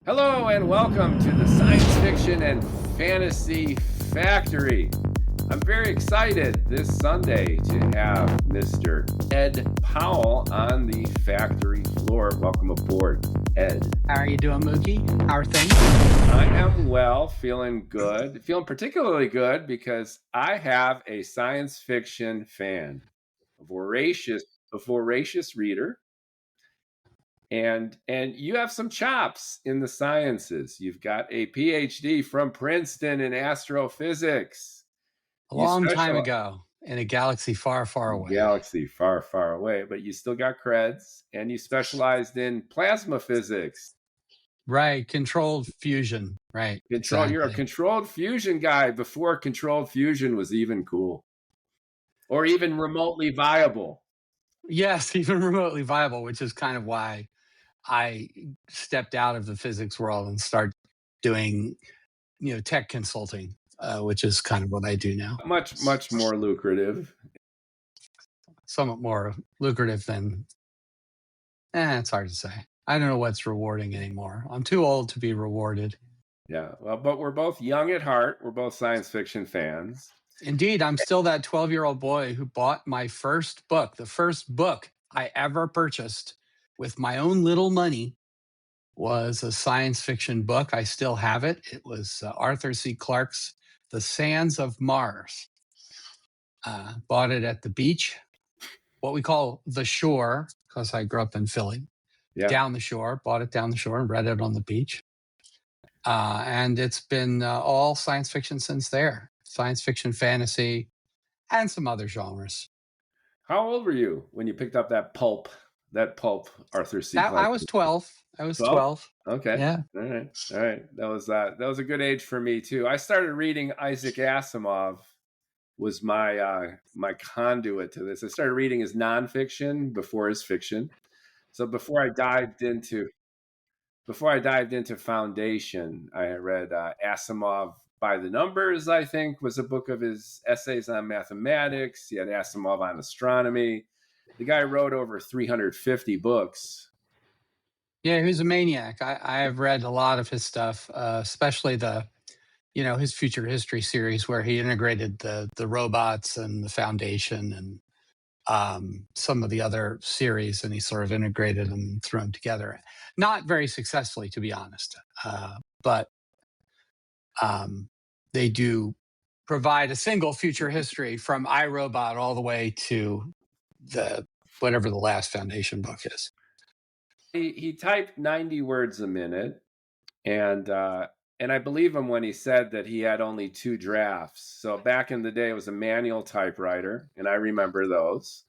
Hello and welcome to the Science Fiction and Fantasy Factory. I'm very excited this Sunday to have Mr. Ed Powell on the factory floor. Welcome aboard, Ed. How are you doing, Mookie? How are things? I am well, feeling good. Feeling particularly good because I have a science fiction fan, a voracious reader. And you have some chops in the sciences. You've got a PhD from Princeton in astrophysics. A long time ago in a galaxy far, far away. Galaxy far, far away, but you still got creds, and you specialized in plasma physics. Right, controlled fusion. Right. Exactly. You're a controlled fusion guy before controlled fusion was even cool. Or even remotely viable. Yes, even remotely viable, which is kind of why I stepped out of the physics world and started doing, tech consulting, which is kind of what I do now. Much more lucrative. Somewhat more lucrative than, it's hard to say. I don't know what's rewarding anymore. I'm too old to be rewarded. Yeah, well, but we're both young at heart. We're both science fiction fans. Indeed, I'm still that 12-year-old boy who bought my first book. The first book I ever purchased with my own little money was a science fiction book. I still have it. It was Arthur C. Clarke's The Sands of Mars. Bought it at the beach, what we call the shore, because I grew up in Philly. Yeah. Down the shore, bought it down the shore and read it on the beach. And it's been all science fiction since there. Science fiction, fantasy, and some other genres. How old were you when you picked up that pulp Arthur C. Clarke? I was 12. I was 12. Okay. Yeah. All right. That was a good age for me too. I started reading Isaac Asimov. Was my conduit to this. I started reading his nonfiction before his fiction. So before I dived into Foundation, I read Asimov by the Numbers, I think, was a book of his essays on mathematics. He had Asimov on astronomy. The guy wrote over 350 books. Yeah, he was a maniac. I have read a lot of his stuff, especially his Future History series where he integrated the robots and the Foundation and some of the other series, and he sort of integrated them and threw them together. Not very successfully, to be honest, but they do provide a single future history from iRobot all the way to whatever the last Foundation book is. He typed 90 words a minute, and I believe him when he said that he had only 2 drafts. So back in the day, it was a manual typewriter, and I remember those.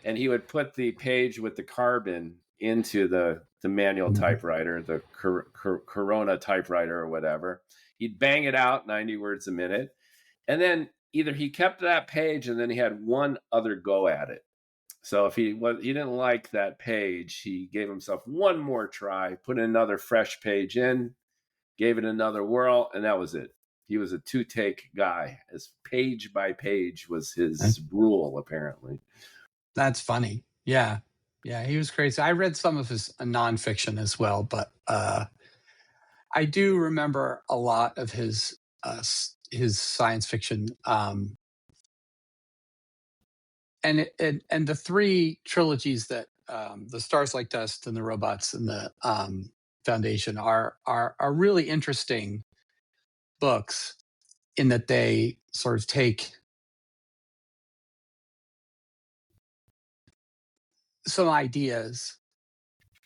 And he would put the page with the carbon into the manual typewriter, the Corona typewriter or whatever. He'd bang it out 90 words a minute. And then either he kept that page and then he had one other go at it. So if he didn't like that page, he gave himself one more try, put another fresh page in, gave it another whirl, and that was it. He was a 2-take guy. As page by page was his rule, apparently. That's funny. Yeah. Yeah, he was crazy. I read some of his nonfiction as well, but I do remember a lot of his science fiction. And the 3 trilogies that the Stars Like Dust and the Robots and the Foundation are really interesting books in that they sort of take some ideas,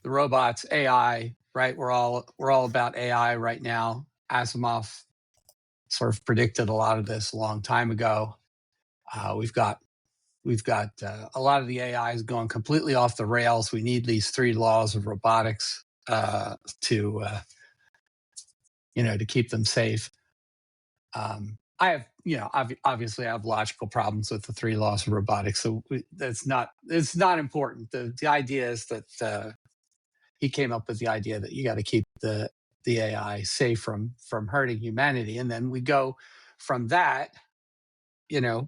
the robots, AI, right? We're all about AI right now. Asimov sort of predicted a lot of this a long time ago. We've got a lot of the AIs going completely off the rails. We need these 3 laws of robotics to keep them safe. I have, obviously I have logical problems with the 3 laws of robotics. So it's not important. The idea is that he came up with the idea that you got to keep the AI safe from hurting humanity. And then we go from that,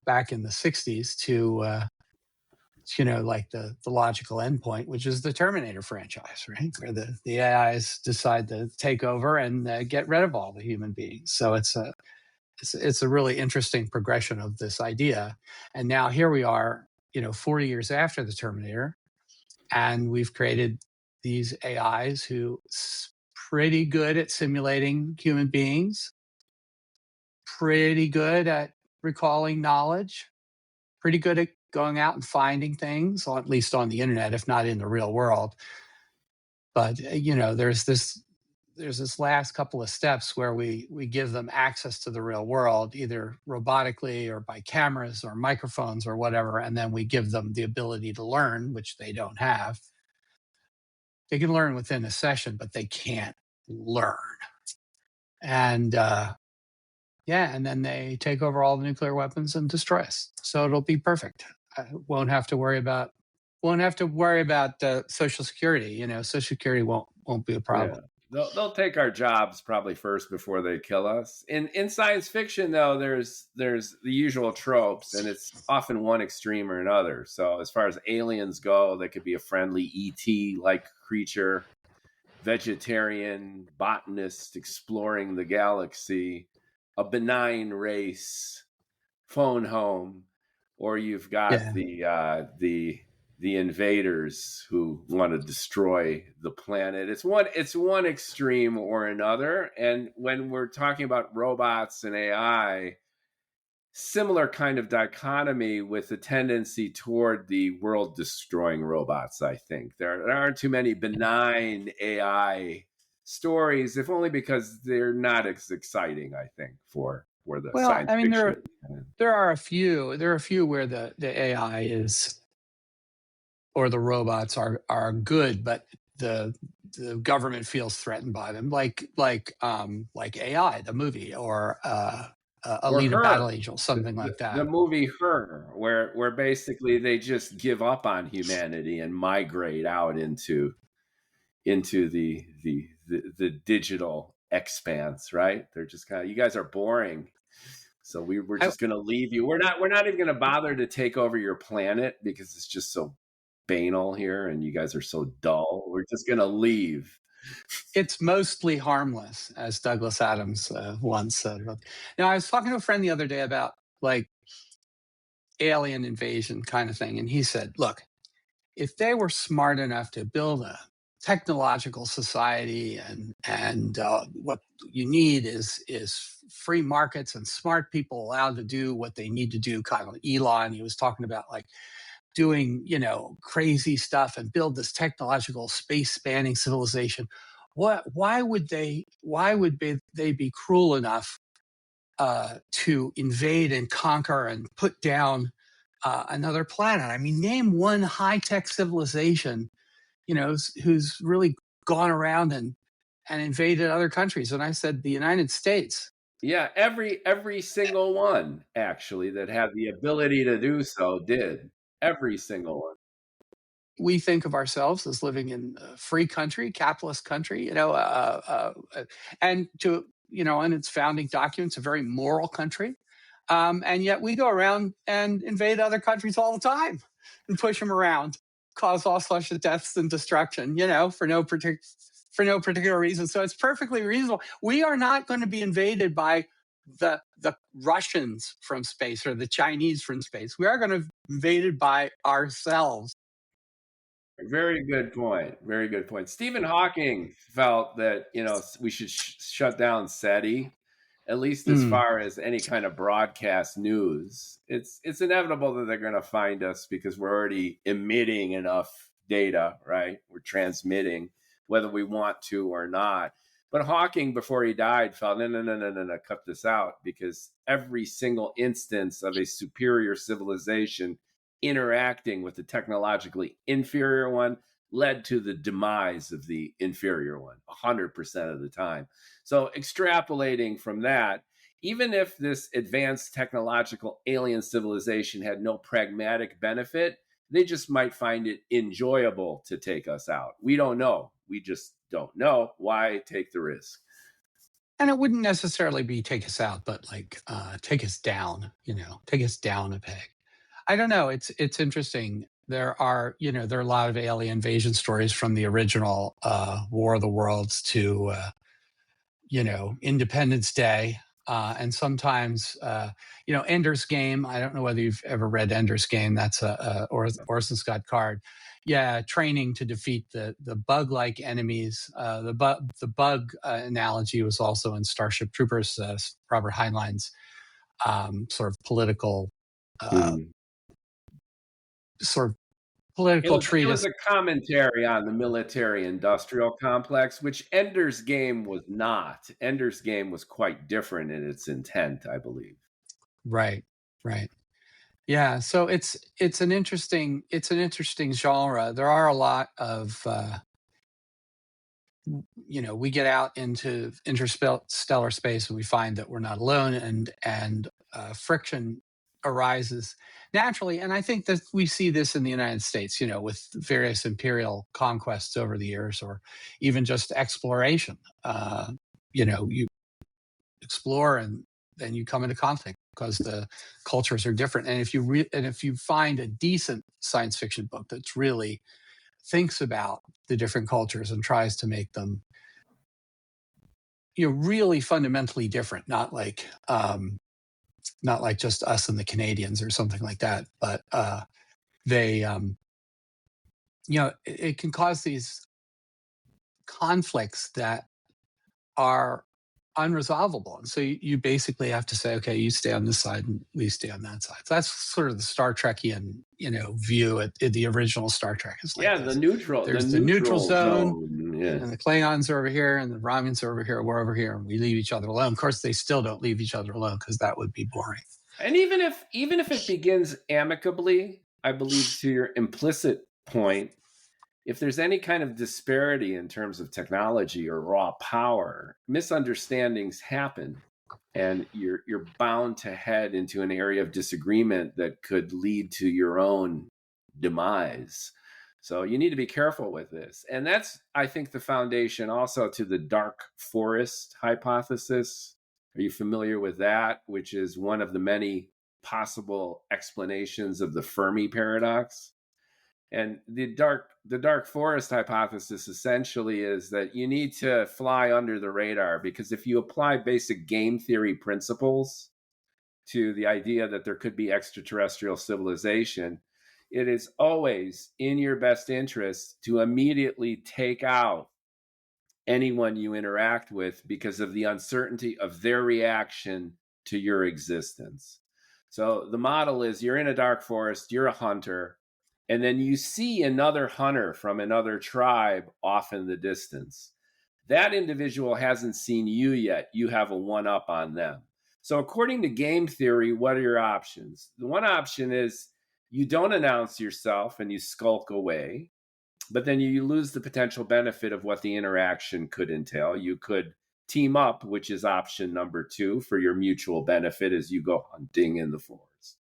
back in the 60s like the logical endpoint, which is the Terminator franchise, right? Where the AIs decide to take over and get rid of all the human beings. So it's a really interesting progression of this idea. And now here we are, 40 years after the Terminator, and we've created these AIs who pretty good at simulating human beings, pretty good at recalling knowledge, pretty good at going out and finding things, or at least on the internet, if not in the real world. But there's this last couple of steps where we give them access to the real world, either robotically or by cameras or microphones or whatever, and then we give them the ability to learn, which they don't have. They can learn within a session, but they can't learn. And and then they take over all the nuclear weapons and destroy us. So it'll be perfect. I won't have to worry about Social Security. Social Security won't be a problem. Yeah. They'll take our jobs probably first before they kill us. In science fiction, though, there's the usual tropes, and it's often one extreme or another. So as far as aliens go, they could be a friendly ET-like creature, vegetarian botanist exploring the galaxy, a benign race, phone home, or you've got the invaders who want to destroy the planet. It's one extreme or another. And when we're talking about robots and AI, similar kind of dichotomy with a tendency toward the world destroying robots. I think there aren't too many benign AI stories, if only because they're not as exciting, I think, for the science fiction. There are a few where the AI is, or the robots are good, but the government feels threatened by them, like AI, the movie, or Alita Battle Angel, something like that. The movie Her, where basically they just give up on humanity and migrate out into the digital expanse, right? They're just kind of, you guys are boring, so we're just going to leave you. We're not even going to bother to take over your planet because it's just so banal here and you guys are so dull. We're just going to leave. It's mostly harmless, as Douglas Adams once said. Now, I was talking to a friend the other day about like alien invasion kind of thing, and he said, look, if they were smart enough to build a technological society, and what you need is free markets and smart people allowed to do what they need to do, kind of Elon, he was talking about, like doing crazy stuff and build this technological space spanning civilization. Why would they be cruel enough to invade and conquer and put down another planet? I mean, name one high tech civilization who's really gone around and invaded other countries. And I said, the United States. Yeah, every single one, actually, that had the ability to do so did. Every single one. We think of ourselves as living in a free country, capitalist country, and in its founding documents, a very moral country. And yet we go around and invade other countries all the time and push them around, cause all sorts of deaths and destruction, for no particular reason. So it's perfectly reasonable. We are not going to be invaded by the Russians from space or the Chinese from space. We are going to be invaded by ourselves. Very good point. Very good point. Stephen Hawking felt that we should shut down SETI, at least as far as any kind of broadcast news. It's inevitable that they're going to find us because we're already emitting enough data, right? We're transmitting whether we want to or not. But Hawking, before he died, felt no, cut this out, because every single instance of a superior civilization interacting with the technologically inferior one led to the demise of the inferior one 100% of the time. So extrapolating from that, even if this advanced technological alien civilization had no pragmatic benefit, they just might find it enjoyable to take us out. We don't know. We just don't know. Why take the risk? And it wouldn't necessarily be take us out, but like take us down, take us down a peg. I don't know. It's interesting. there are a lot of alien invasion stories from the original War of the Worlds to Independence Day, and sometimes Ender's Game. I don't know whether you've ever read Ender's Game. That's a Orson Scott Card. Yeah, training to defeat the bug-like enemies. The bug analogy was also in Starship Troopers, Robert Heinlein's sort of political sort of political It was treatise. a commentary on the military-industrial complex, which Ender's Game was not. Ender's Game was quite different in its intent, I believe. Right. Yeah, so it's an interesting genre. There are a lot of we get out into interstellar space and we find that we're not alone, and friction arises naturally. And I think that we see this in the United States, with various imperial conquests over the years, or even just exploration. You explore and then you come into conflict because the cultures are different. And if you find a decent science fiction book that's really thinks about the different cultures and tries to make them really fundamentally different, not like just us and the Canadians or something like that, but they it can cause these conflicts that are unresolvable. And so you basically have to say, okay, you stay on this side and we stay on that side. So that's sort of the Star Trekian, view at the original Star Trek. Is like the neutral. There's the neutral zone, Yeah. and the Klingons are over here, and the Romulans are over here. We're over here, and we leave each other alone. Of course, they still don't leave each other alone because that would be boring. And even if it begins amicably, I believe to your implicit point, if there's any kind of disparity in terms of technology or raw power, misunderstandings happen, and you're bound to head into an area of disagreement that could lead to your own demise. So you need to be careful with this. And that's, I think, the foundation also to the dark forest hypothesis. Are you familiar with that? Which is one of the many possible explanations of the Fermi paradox. And the dark forest hypothesis essentially is that you need to fly under the radar, because if you apply basic game theory principles to the idea that there could be extraterrestrial civilization, it is always in your best interest to immediately take out anyone you interact with because of the uncertainty of their reaction to your existence. So the model is you're in a dark forest, you're a hunter, and then you see another hunter from another tribe off in the distance. That individual hasn't seen you yet. You have a one-up on them. So according to game theory, what are your options? The one option is you don't announce yourself and you skulk away, but then you lose the potential benefit of what the interaction could entail. You could team up, which is option number 2, for your mutual benefit as you go hunting in the forest.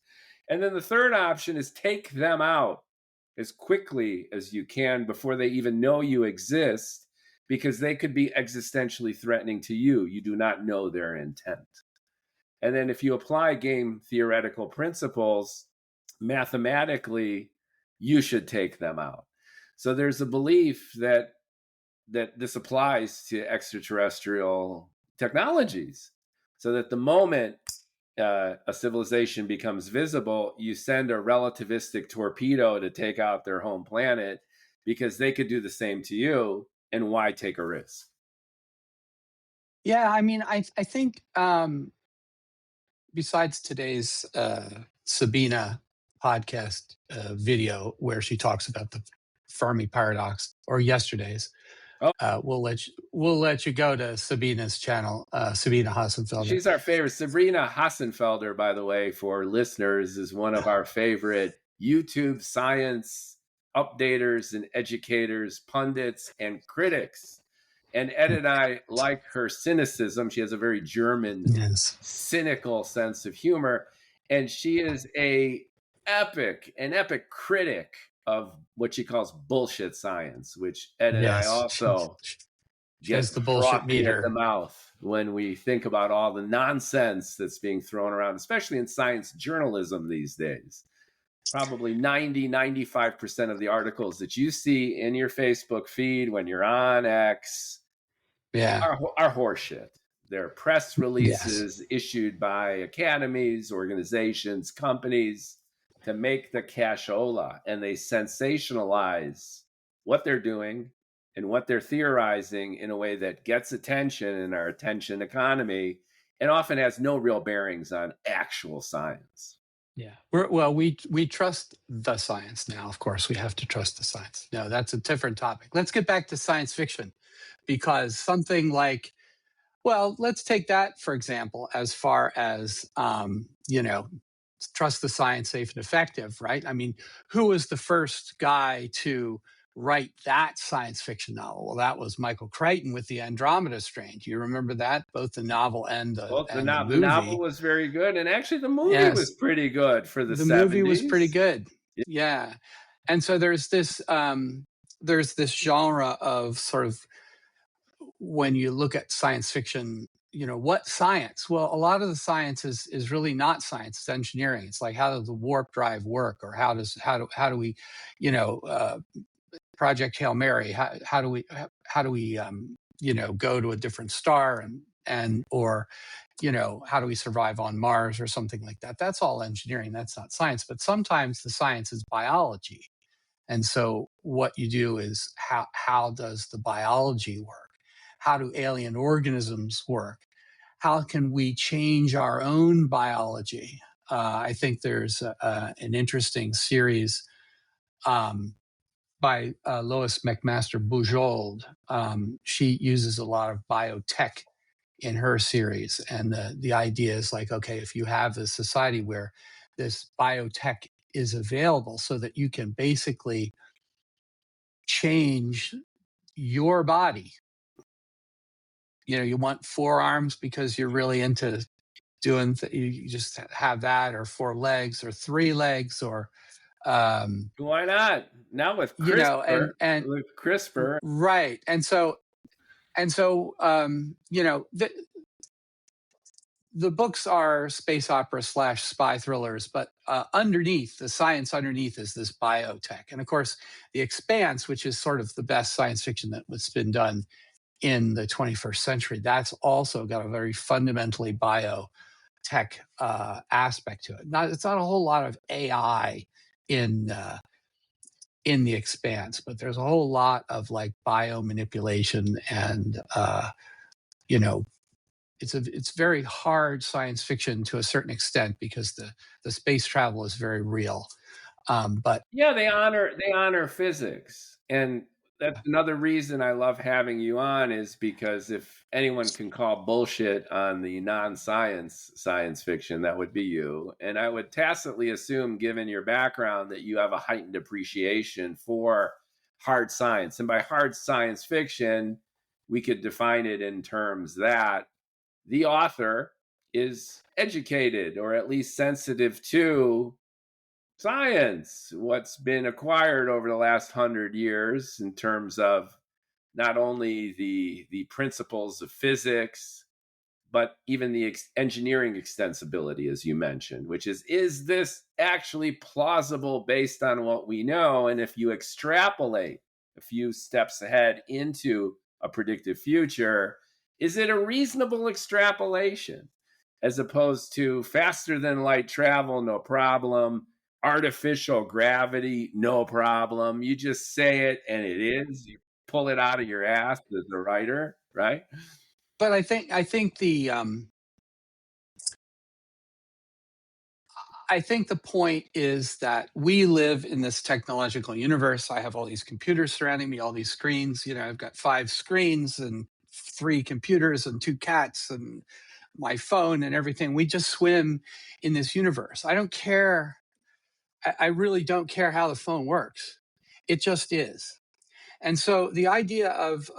And then the third option is take them out as quickly as you can before they even know you exist, because they could be existentially threatening to you. You do not know their intent. And then if you apply game theoretical principles, mathematically, you should take them out. So there's a belief that this applies to extraterrestrial technologies, so that the moment a civilization becomes visible, you send a relativistic torpedo to take out their home planet, because they could do the same to you, and why take a risk? Yeah, I mean, I think besides today's Sabina podcast video where she talks about the Fermi paradox, or yesterday's, we'll let you go to Sabina's channel, Sabina Hassenfelder. She's our favorite. Sabrina Hassenfelder, by the way, for listeners, is one of our favorite YouTube science updaters and educators, pundits, and critics. And Ed and I like her cynicism. She has a very German, cynical sense of humor. And she is an epic critic of what she calls bullshit science, which Ed and I also gets the bullshit meter at the mouth when we think about all the nonsense that's being thrown around, especially in science journalism these days. probably 95% of the articles that you see in your Facebook feed when you're on X Yeah. are horseshit. They're press Yes. releases issued by academies, organizations, companies to make the cashola, and they sensationalize what they're doing and what they're theorizing in a way that gets attention in our attention economy and often has no real bearings on actual science. Yeah. We trust the science now. Of course, we have to trust the science. No, that's a different topic. Let's get back to science fiction, because something like, well, let's take that for example, as far as trust the science, safe and effective, right? I mean, who was the first guy to write that science fiction novel? Well, that was Michael Crichton with the Andromeda Strain. Do you remember that? Both the novel and Well, the the novel movie. was very good, and actually the movie was Yes, pretty good for the the movie was pretty 70s. good. Yeah, and so there's this genre of sort of, when you look at science fiction, what science? Well, a lot of the science is really not science; it's engineering. It's like, how does the warp drive work, or how do we, Project Hail Mary? How do we go to a different star, or how do we survive on Mars or something like that? That's all engineering. That's not science. But sometimes the science is biology. And so what you do is, how does the biology work? How do alien organisms work? How can we change our own biology? I think there's an interesting series um, by Lois McMaster Bujold. She uses a lot of biotech in her series. And the idea is like, okay, if you have a society where this biotech is available so that you can basically change your body. You want 4 arms because you're really into you just have that, or 4 legs, or 3 legs, or Why not? Now and with CRISPR, right. And so the books are space opera / spy thrillers, but underneath, the science underneath is this biotech. And of course, The Expanse, which is sort of the best science fiction that was been done in the 21st century, that's also got a very fundamentally biotech aspect to it. It's not a whole lot of AI in The Expanse, but there's a whole lot of like biomanipulation, and you know it's very hard science fiction to a certain extent, because the space travel is very real. But yeah, they honor physics, and that's another reason I love having you on, is because if anyone can call bullshit on the non-science science fiction, that would be you. And I would tacitly assume, given your background, that you have a heightened appreciation for hard science. And by hard science fiction, we could define it in terms that the author is educated, or at least sensitive to science, what's been acquired over the last 100 years in terms of not only the principles of physics, but even the engineering extensibility, as you mentioned, which is this actually plausible based on what we know? And if you extrapolate a few steps ahead into a predictive future, is it a reasonable extrapolation, as opposed to faster than light travel, no problem, artificial gravity, no problem? You just say it and it is. You pull it out of your ass as a writer, right? I think the point is that we live in this technological universe. I have all these computers surrounding me, all these screens. I've got 5 screens and 3 computers and 2 cats and my phone and everything. We just swim in this universe. I don't care. I really don't care how the phone works. It just is. And so the idea of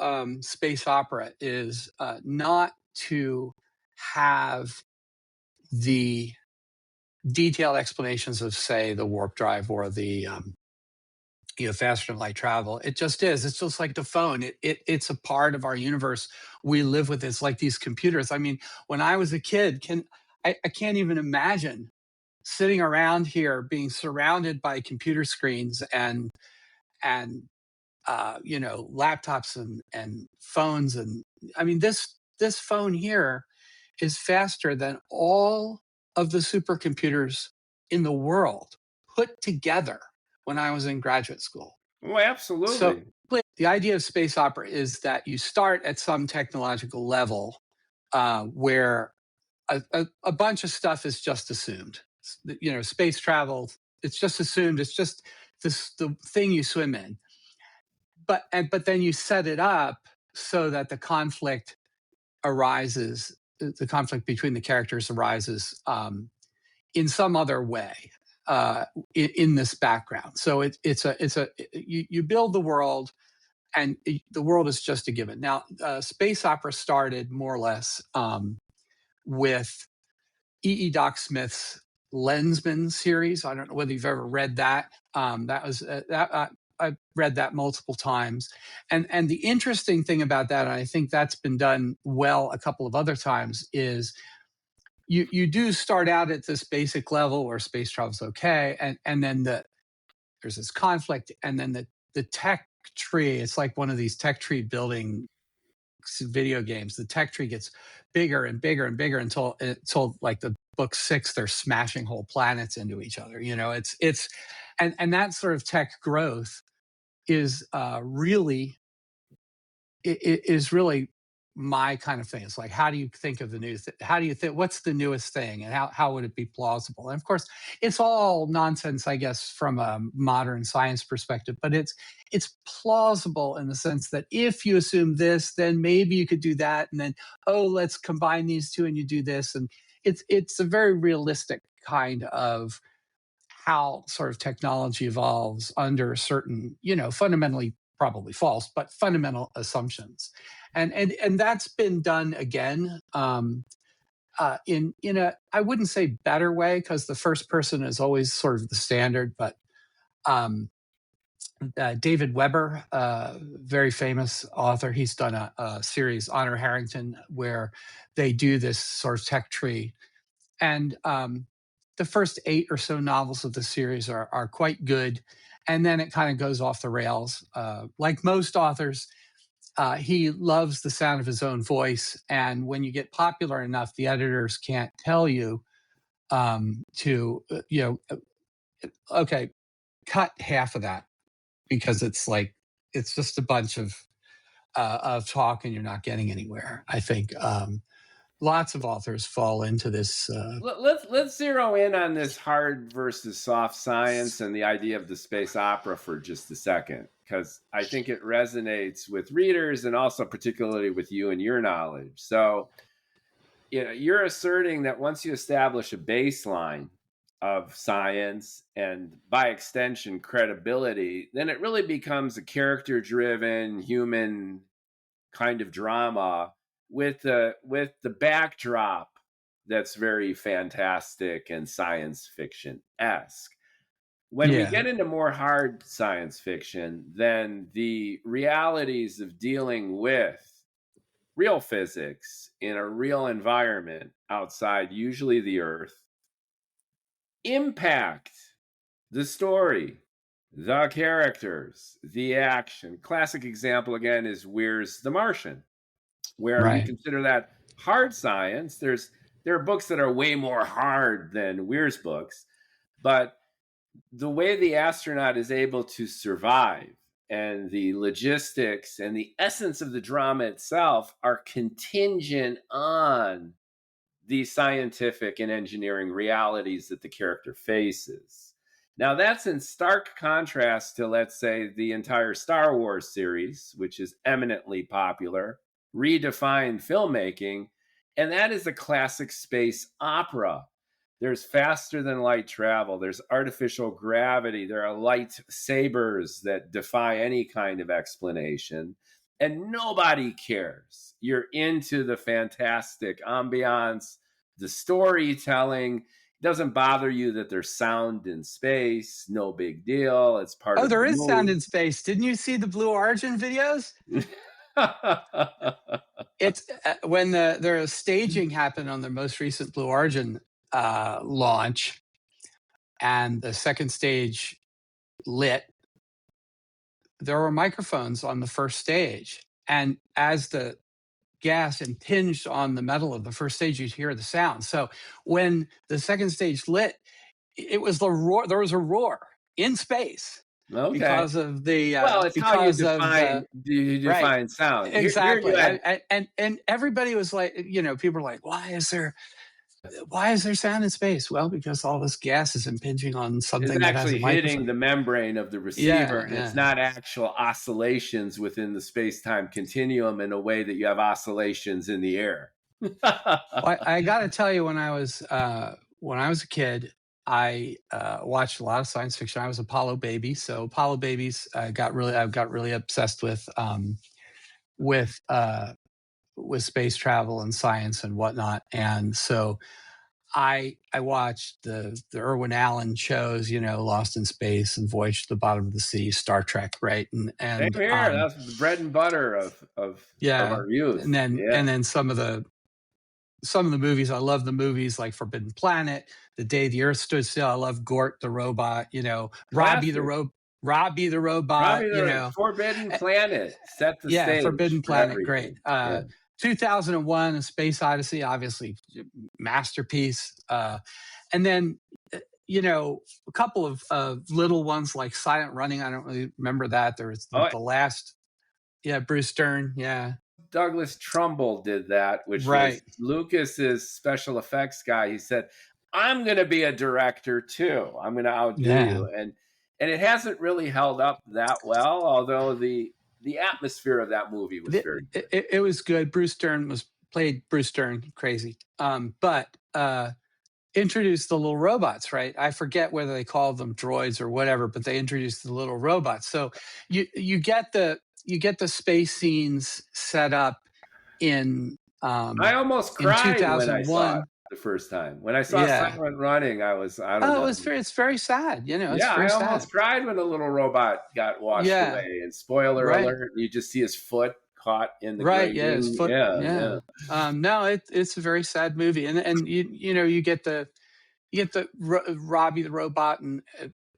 space opera is not to have the detailed explanations of, say, the warp drive, or the faster than light travel. It just is. It's just like the phone. It's a part of our universe. We live with it. It's like these computers. I mean, when I was a kid, I can't even imagine sitting around here being surrounded by computer screens and laptops and phones. And I mean, this phone here is faster than all of the supercomputers in the world put together when I was in graduate school. Oh, So absolutely. the idea of space opera is that you start at some technological level where a bunch of stuff is just assumed. Space travel, it's just assumed. It's just the thing you swim in. But then you set it up so that the conflict arises. The conflict between the characters arises in some other way in this background. So you build the world, and the world is just a given. Now, space opera started more or less with Doc Smith's Lensman series. I don't know whether you've ever read that. I've read that multiple times. And the interesting thing about that, and I think that's been done well a couple of other times, is you do start out at this basic level where space travel is okay, and then there's this conflict, and then the tech tree. It's like one of these tech tree building video games. The tech tree gets bigger and bigger and bigger until like the book 6, they're smashing whole planets into each other. And that sort of tech growth is really my kind of thing. It's like, how do you think of the new how do you think, what's the newest thing, and how would it be plausible? And of course, it's all nonsense, I guess, from a modern science perspective, but it's plausible in the sense that if you assume this, then maybe you could do that, and then, let's combine these two and you do this. And it's a very realistic kind of how sort of technology evolves under certain, fundamentally probably false, but fundamental assumptions. And that's been done again in a, I wouldn't say better way, because the first person is always sort of the standard, but David Weber, very famous author, he's done a series, Honor Harrington, where they do this sort of tech tree. And the first 8 or so novels of the series are quite good. And then it kind of goes off the rails. Like most authors, he loves the sound of his own voice. And when you get popular enough, the editors can't tell you okay, cut half of that, because it's just a bunch of talk and you're not getting anywhere. I think lots of authors fall into this. Let's zero in on this hard versus soft science and the idea of the space opera for just a second, because I think it resonates with readers and also particularly with you and your knowledge. So, you're asserting that once you establish a baseline of science and by extension credibility, then it really becomes a character-driven human kind of drama with the backdrop that's very fantastic and science fiction-esque. When we get into more hard science fiction, then the realities of dealing with real physics in a real environment outside, usually the Earth, impact the story, the characters, the action. Classic example, again, is Weir's The Martian, where you consider that hard science. There are books that are way more hard than Weir's books, but the way the astronaut is able to survive and the logistics and the essence of the drama itself are contingent on the scientific and engineering realities that the character faces. Now, that's in stark contrast to, let's say, the entire Star Wars series, which is eminently popular, redefined filmmaking, and that is a classic space opera. There's faster than light travel. There's artificial gravity. There are light sabers that defy any kind of explanation. And nobody cares. You're into the fantastic ambiance, the storytelling. It doesn't bother you that there's sound in space. No big deal. It's part of there the is movie. Sound in space. Didn't you see the Blue Origin videos? It's when the staging happened on the most recent Blue Origin launch. and the second stage lit, there were microphones on the first stage. And as the gas impinged on the metal of the first stage, you'd hear the sound. So when the second stage lit, it was the roar. There was a roar in space Okay. because of the Well, it's how you because of the you right. define sound. Here Exactly. you had And everybody was like, people were like, why is there sound in space? Well, because all this gas is impinging on is something that has a actually hitting microphone. the membrane of the receiver, Yeah, and it's yeah. not actual oscillations within the space-time continuum in a way that you have oscillations in the air. Well, I got to tell you, when I was a kid, I watched a lot of science fiction. I was Apollo baby, so Apollo babies I got really obsessed with space travel and science and whatnot. And so I watched the Irwin Allen shows, Lost in Space and Voyage to the Bottom of the Sea, Star Trek, right? Same And here. That's the bread and butter of yeah, our youth. and then some of the movies. I love the movies like Forbidden Planet, The Day the Earth Stood Still. I love Gort the robot, Robbie the Classic. robot, Probably the Forbidden Planet set the yeah, stage Forbidden for Planet, great. everything. Yeah. 2001, A Space Odyssey, obviously masterpiece. And then, a couple of little ones like Silent Running. I don't really remember that. There was Oh, the last, yeah, Bruce Dern, yeah. Douglas Trumbull did that, which was Right. Lucas's special effects guy. He said, "I'm going to be a director too. I'm going to outdo Yeah. you," and it hasn't really held up that well. Although the atmosphere of that movie was very good. It was good. Played Bruce Dern, crazy. But introduced the little robots, right? I forget whether they called them droids or whatever, but they introduced the little robots. So you get the space scenes set up in I almost in cried when I saw it 2001. the first time. When I saw Yeah. Silent Running, I don't know. It's very sad. It's Yeah, very I sad. almost cried when the little robot got washed Yeah. away. And spoiler Right. alert, you just see his foot caught in the Right. gray Yeah. His goo. foot. Yeah. No, it's a very sad movie, and you get the Robbie the robot, and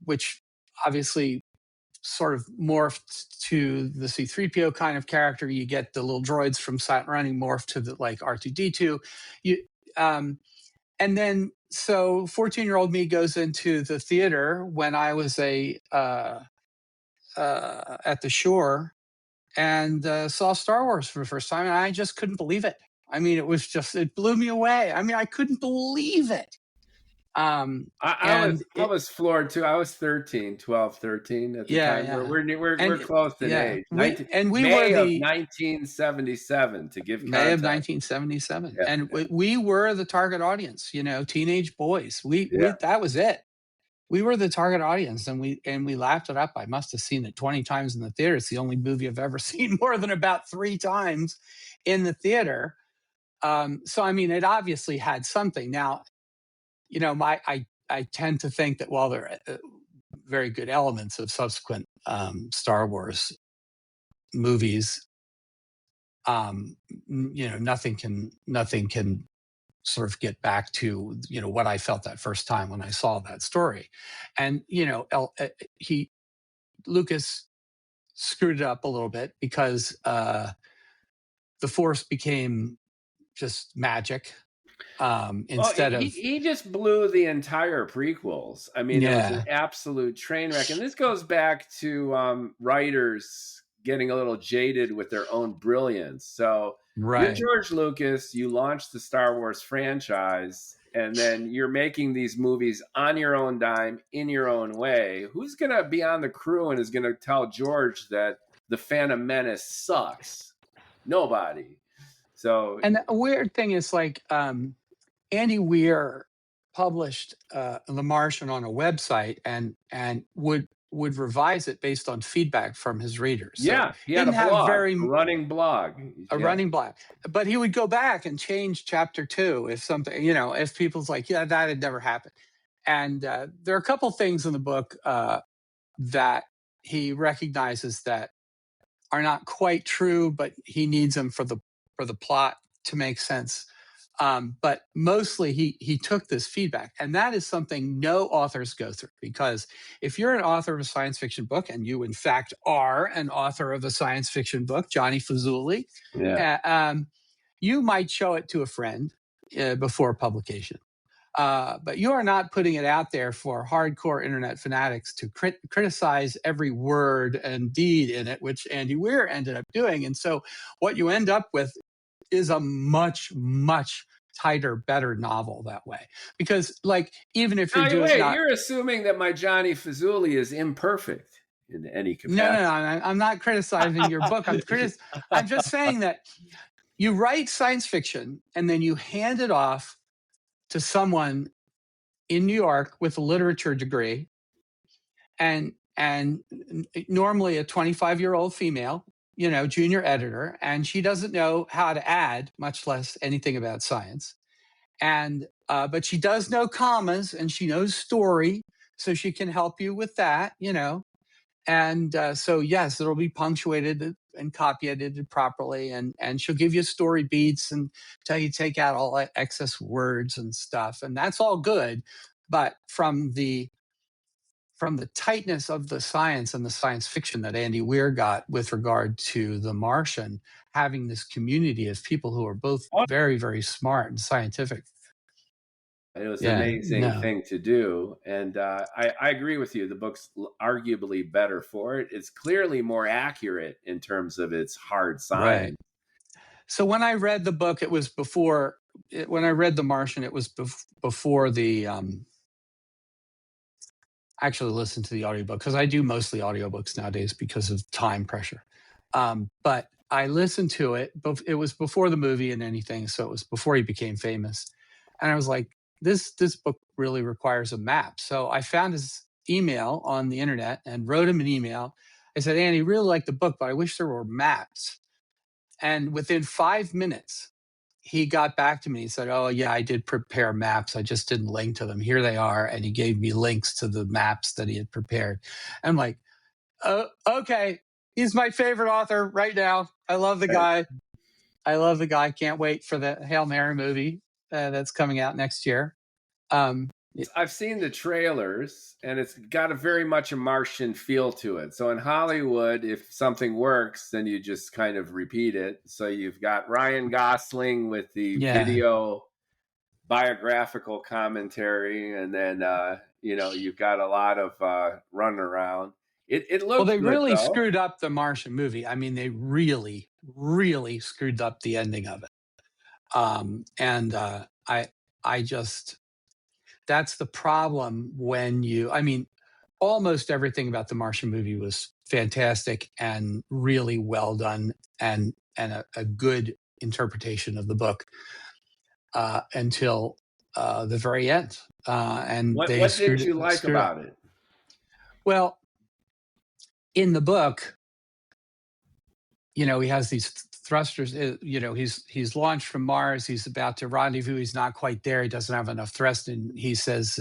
which obviously sort of morphed to the C-3PO kind of character. You get the little droids from Silent Running morphed to the like R2D2. And then so 14-year-old me goes into the theater when I was at the shore and saw Star Wars for the first time, and I just couldn't believe it. I mean, it blew me away. I mean, I couldn't believe it. I was floored too. I was 12, 13 at the time. Yeah. We're close in age. May of 1977 to give May of context. 1977. Yeah, and we were the target audience, teenage boys. We Yeah. that was it. We were the target audience, and we laughed it up. I must have seen it 20 times in the theater. It's the only movie I've ever seen more than about 3 times in the theater. So I mean, it obviously had something. Now, I tend to think that while there are very good elements of subsequent Star Wars movies, nothing can sort of get back to what I felt that first time when I saw that story. And Lucas screwed it up a little bit because the Force became just magic. Instead of he just blew the entire prequels. I mean, It was an absolute train wreck. And this goes back to writers getting a little jaded with their own brilliance. So you're George Lucas, you launched the Star Wars franchise, and then you're making these movies on your own dime, in your own way. Who's going to be on the crew and is going to tell George that The Phantom Menace sucks? Nobody. So, and the weird thing is, like, Andy Weir published The Martian on a website and would revise it based on feedback from his readers. So yeah, he had a running blog. Running blog. But he would go back and change chapter 2 if something, if people's like, yeah, that had never happened. And there are a couple things in the book that he recognizes that are not quite true, but he needs them for the plot to make sense. But mostly he took this feedback. And that is something no authors go through, because if you're an author of a science fiction book, and you in fact are an author of a science fiction book, Johnny Fazuli, you might show it to a friend before publication. But you are not putting it out there for hardcore internet fanatics to criticize every word and deed in it, which Andy Weir ended up doing. And so what you end up with is a much, much tighter, better novel that way. Because, like, even if you're doing you're assuming that my Johnny Fazuli is imperfect in any capacity. No, I'm not criticizing your book. I'm just saying that you write science fiction and then you hand it off to someone in New York with a literature degree, and normally a 25-year-old female, junior editor, and she doesn't know how to add, much less anything about science. And but she does know commas, and she knows story, so she can help you with that, And so yes, it'll be punctuated and copy edited properly, and she'll give you story beats and tell you take out all that excess words and stuff, and that's all good. But from the tightness of the science and the science fiction that Andy Weir got with regard to The Martian, having this community of people who are both very, very smart and scientific. It was an amazing thing to do. And I agree with you. The book's arguably better for it. It's clearly more accurate in terms of its hard science. Right. So when I read the book, it was before, when I read The Martian, it was before the, actually listened to the audiobook, because I do mostly audiobooks nowadays because of time pressure. But I listened to it, but it was before the movie and anything. So it was before he became famous. And I was like, this book really requires a map. So I found his email on the internet and wrote him an email. I said, Andy, really like the book, but I wish there were maps. And within 5 minutes, he got back to me. He said, oh, yeah, I did prepare maps. I just didn't link to them. Here they are. And he gave me links to the maps that he had prepared. I'm like, okay, he's my favorite author right now. I love the guy. Can't wait for the Hail Mary movie that's coming out next year. I've seen the trailers, and it's got a very much a Martian feel to it. So in Hollywood, if something works, then you just kind of repeat it. So you've got Ryan Gosling with the video biographical commentary, and then you've got a lot of running around. It looks they good, really though. Screwed up the Martian movie. I mean, they really, really screwed up the ending of it. I just, that's the problem when almost everything about the Martian movie was fantastic and really well done, and a good interpretation of the book until the very end. And what did you like about it? Well, in the book, he has these thrusters. He's launched from Mars. He's about to rendezvous. He's not quite there. He doesn't have enough thrust, and he says,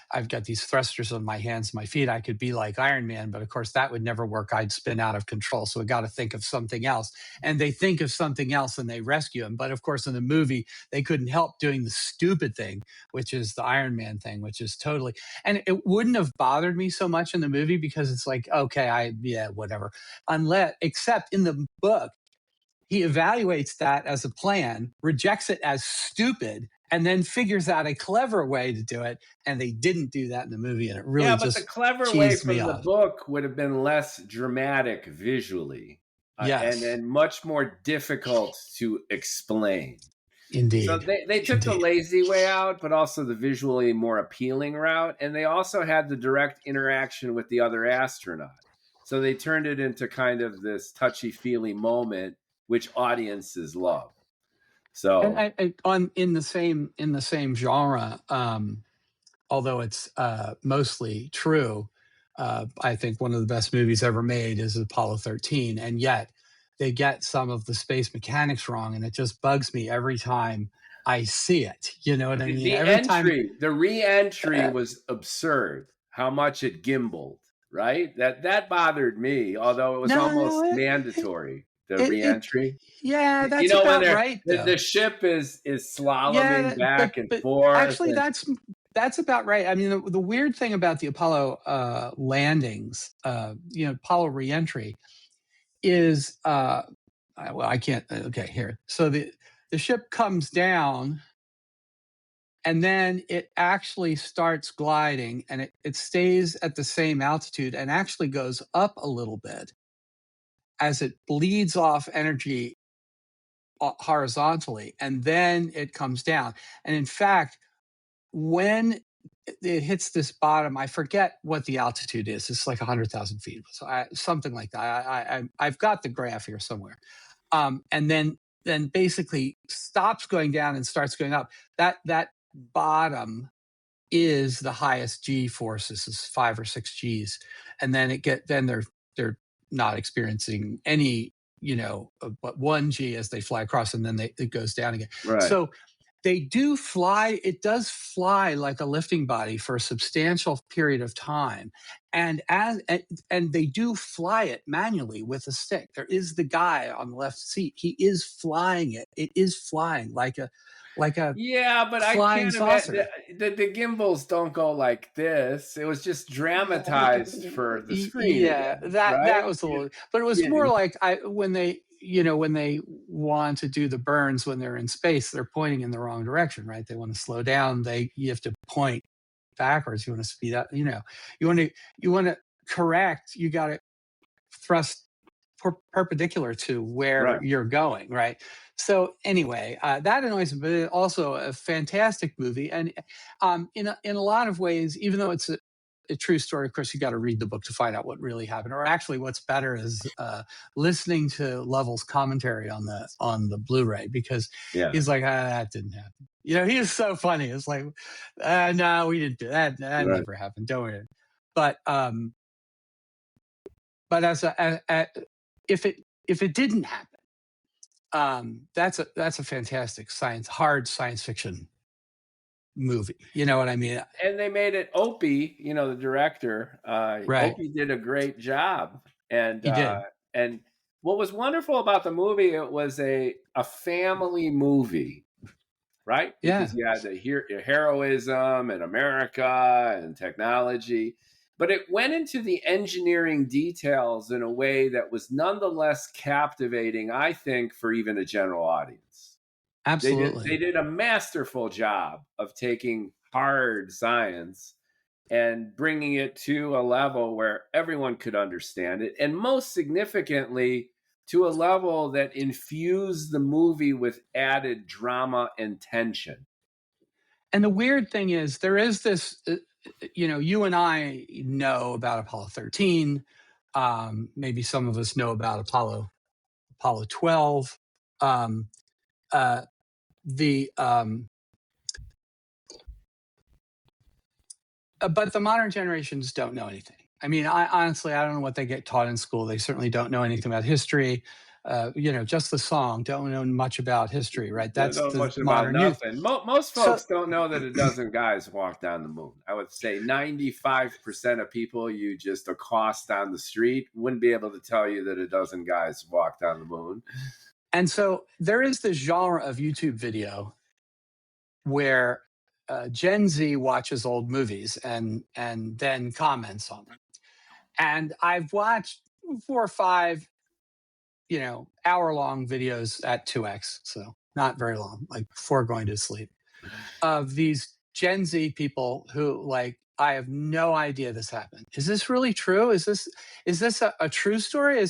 I've got these thrusters on my hands and my feet. I could be like Iron Man, but of course that would never work. I'd spin out of control. So we got to think of something else. And they think of something else and they rescue him. But of course, in the movie, they couldn't help doing the stupid thing, which is the Iron Man thing, which is totally, and it wouldn't have bothered me so much in the movie because it's like, okay, whatever. Except in the book, he evaluates that as a plan, rejects it as stupid, and then figures out a clever way to do it. And they didn't do that in the movie. And it really but the clever way from the book would have been less dramatic visually. Yes. And much more difficult to explain. Indeed. So they took the lazy way out, but also the visually more appealing route. And they also had the direct interaction with the other astronaut. So they turned it into kind of this touchy-feely moment, which audiences love. So in the same genre, although it's mostly true, I think one of the best movies ever made is Apollo 13, and yet they get some of the space mechanics wrong, and it just bugs me every time I see it. You know what I mean? The re-entry was absurd. How much it gimbaled, right? That bothered me, although it was almost mandatory. the reentry. Yeah, You that's know, when about they're right though. the ship is Yeah, slaloming but back and forth, actually and that's about right. I mean, the weird thing about the Apollo landings, Apollo reentry is well, I can't. Okay, here. So the ship comes down, and then it actually starts gliding, and it stays at the same altitude, and actually goes up a little bit as it bleeds off energy horizontally, and then it comes down. And in fact, when it hits this bottom, I forget what the altitude is. It's like 100,000 feet, so something like that. I've got the graph here somewhere. And then basically stops going down and starts going up. That bottom is the highest G force. This is 5 or 6 Gs, and then they're not experiencing any but 1 G as they fly across, and then it goes down again. right. So they do fly. It does fly like a lifting body for a substantial period of time, and they do fly it manually with a stick. There is the guy on the left seat. He is flying it. It is flying like a Yeah, but I flying can't imagine saucer. the gimbals don't go like this. It was just dramatized for the screen Yeah, again, that right? was a little, but it was Yeah, more like when they want to do the burns when they're in space, they're pointing in the wrong direction, right? They want to slow down. You have to point backwards. You want to speed up. You want to correct. You got to thrust perpendicular to where right. you're going, right? So anyway, that annoys me, but it's also a fantastic movie, and in a lot of ways, even though it's a true story, of course, you got to read the book to find out what really happened. Or actually, what's better is listening to Lovell's commentary on the Blu-ray, because Yeah, he's like, that didn't happen. He is so funny. It's like, no, we didn't do that. That right. never happened. Don't worry. But as if it didn't happen, that's a fantastic hard science fiction movie. You know what I mean? And they made it Opie, the director. Right. Opie did a great job, and He did. and what was wonderful about the movie, it was a family movie, right? Yeah. Because you had the heroism and America and technology, but it went into the engineering details in a way that was nonetheless captivating, I think, for even a general audience. They Absolutely. did a masterful job of taking hard science and bringing it to a level where everyone could understand it, and most significantly, to a level that infused the movie with added drama and tension. And the weird thing is, there is this. You and I know about Apollo 13. Maybe some of us know about Apollo 12. Um, uh, the But the modern generations don't know anything. I mean, honestly, I don't know what they get taught in school. They certainly don't know anything about history. Just the song, don't know much about history, right? Don't That's know the much about modern youth. nothing. Most So, folks don't know that a dozen guys walked on the moon. I would say 95% of people you just accost on the street wouldn't be able to tell you that a dozen guys walked on the moon. and so there is this genre of YouTube video where Gen Z watches old movies and then comments on them. And I've watched 4 or 5 hour-long videos at 2x, so not very long, like before going to sleep, of these Gen Z people who, like, I have no idea this happened. Is this really true? Is this a true story?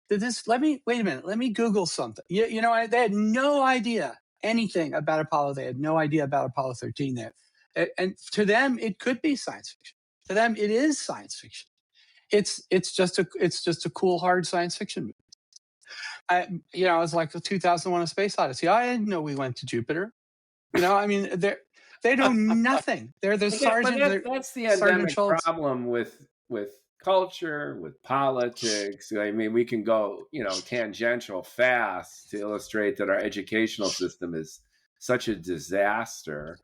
Let me wait a minute. Let me Google something. They had no idea anything about Apollo. They had no idea about Apollo 13 there. And to them, it could be science fiction. To them, it is science fiction. It's just a cool, hard science fiction movie. I was like the 2001: A Space Odyssey. I didn't know we went to Jupiter. I mean, they know nothing. They're the But sergeant. They're that's the Sergeant endemic Schultz. problem with culture, with politics. I mean, we can go, tangential fast to illustrate that our educational system is such a disaster.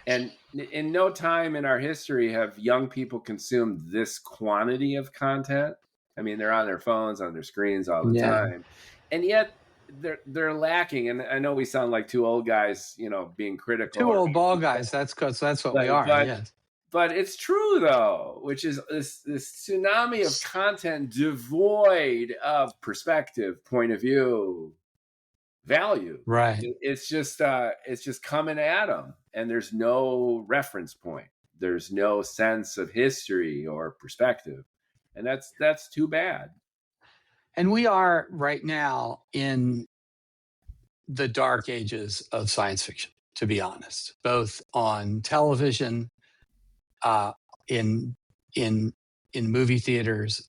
And in no time in our history have young people consumed this quantity of content. I mean, they're on their phones, on their screens all the Yeah. time. and yet they're lacking. And I know we sound like two old guys, being critical. Two old ball guys. That's what we are. Yes. But it's true though, which is this tsunami of content devoid of perspective, point of view, value. Right. It's just coming at them, and there's no reference point. There's no sense of history or perspective, and that's too bad. And we are right now in the dark ages of science fiction, to be honest, both on television, in movie theaters.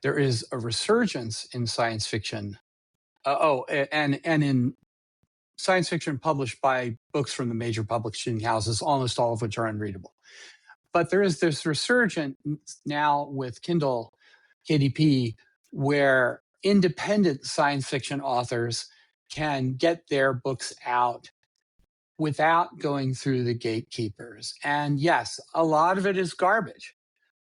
There is a resurgence in science fiction. And in science fiction published by books from the major publishing houses, almost all of which are unreadable. But there is this resurgence now with Kindle, KDP, where independent science fiction authors can get their books out without going through the gatekeepers. And yes, a lot of it is garbage,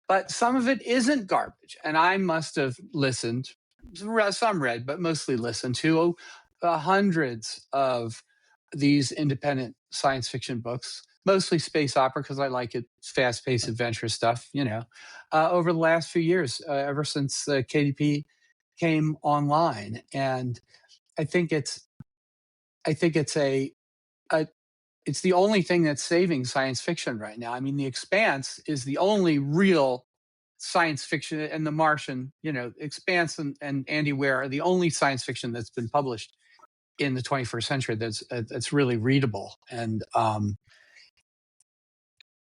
but some of it isn't garbage. And I must have listened, some read, but mostly listened to hundreds of these independent science fiction books, mostly space opera because I like it, fast-paced adventure stuff, over the last few years, ever since KDP came online. And I think it's it's the only thing that's saving science fiction right now. I mean, The Expanse is the only real science fiction, and The Martian, Expanse and Andy Weir are the only science fiction that's been published in the 21st century that's really readable and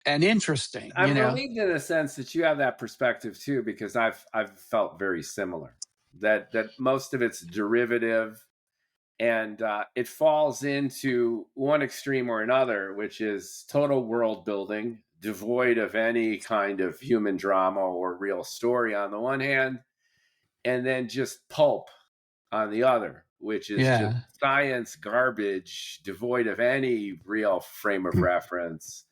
interesting. I'm relieved in a sense that you have that perspective too, because I've felt very similar. That most of it's derivative, and it falls into one extreme or another, which is total world building, devoid of any kind of human drama or real story on the one hand, and then just pulp on the other, which is just science garbage, devoid of any real frame of reference,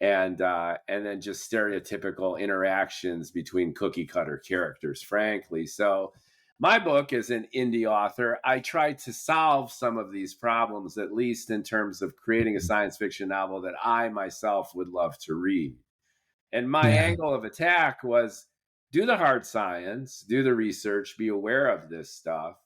and then just stereotypical interactions between cookie cutter characters, frankly. So my book, as an indie author, I tried to solve some of these problems, at least in terms of creating a science fiction novel that I myself would love to read. And my angle of attack was do the hard science, do the research, be aware of this stuff,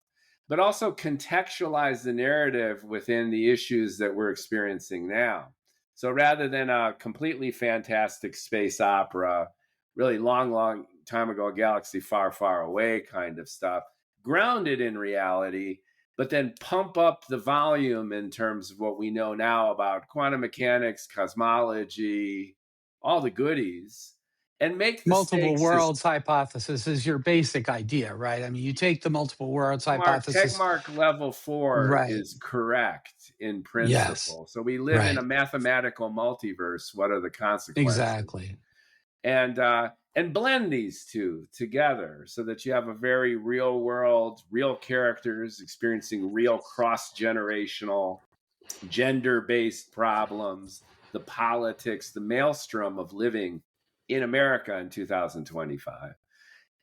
but also contextualize the narrative within the issues that we're experiencing now. So rather than a completely fantastic space opera, really long time ago, a galaxy far, far away kind of stuff, grounded in reality, but then pump up the volume in terms of what we know now about quantum mechanics, cosmology, all the goodies, and make the multiple worlds hypothesis is your basic idea, right? I mean, you take the multiple worlds hypothesis. Checkmark level 4 is correct in principle. Yes. So we live in a mathematical multiverse. What are the consequences? Exactly. And blend these two together so that you have a very real world, real characters experiencing real cross-generational, gender-based problems, the politics, the maelstrom of living in America in 2025.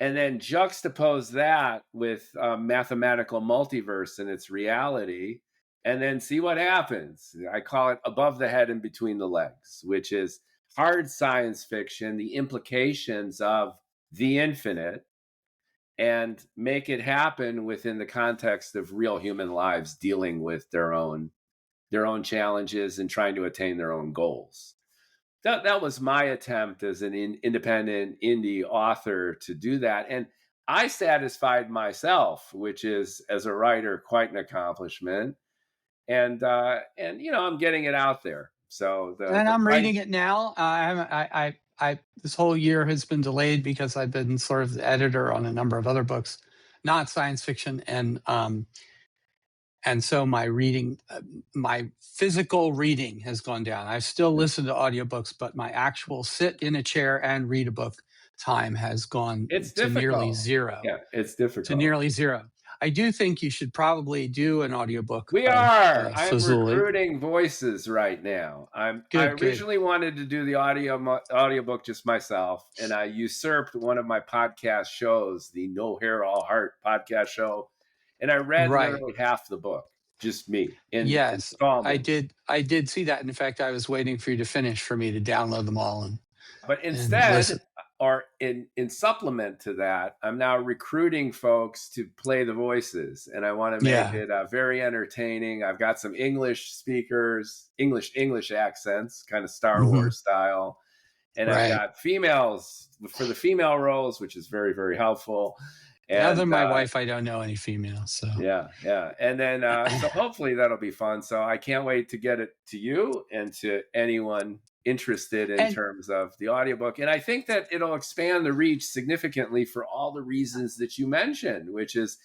And then juxtapose that with a mathematical multiverse and its reality, and then see what happens. I call it above the head and between the legs, which is hard science fiction, the implications of the infinite, and make it happen within the context of real human lives dealing with their own challenges and trying to attain their own goals. That was my attempt as an independent indie author to do that. And I satisfied myself, which is, as a writer, quite an accomplishment. And I'm getting it out there. So I'm reading it now. I this whole year has been delayed because I've been sort of the editor on a number of other books, not science fiction, and so my reading, my physical reading has gone down. I still listen to audiobooks, but my actual sit in a chair and read a book time has gone to nearly zero. Yeah, it's difficult. To nearly zero. I do think you should probably do an audiobook. I'm recruiting voices right now. I originally wanted to do the audiobook just myself, and I usurped one of my podcast shows, the No Hair All Heart podcast show, and I read Right. literally half the book, just me in Yes, installments. I did see that. In fact, I was waiting for you to finish for me to download them all But and instead, listen. or in supplement to that, I'm now recruiting folks to play the voices, and I want to make Yeah. it very entertaining. I've got some English speakers, English accents, kind of Star Hmm. Wars style, and I've Right. got females for the female roles, which is very, very helpful. Other And than my wife, I don't know any females. So yeah, and then so hopefully that'll be fun. So I can't wait to get it to you and to anyone interested in and terms of the audiobook. And I think that it'll expand the reach significantly for all the reasons that you mentioned, which is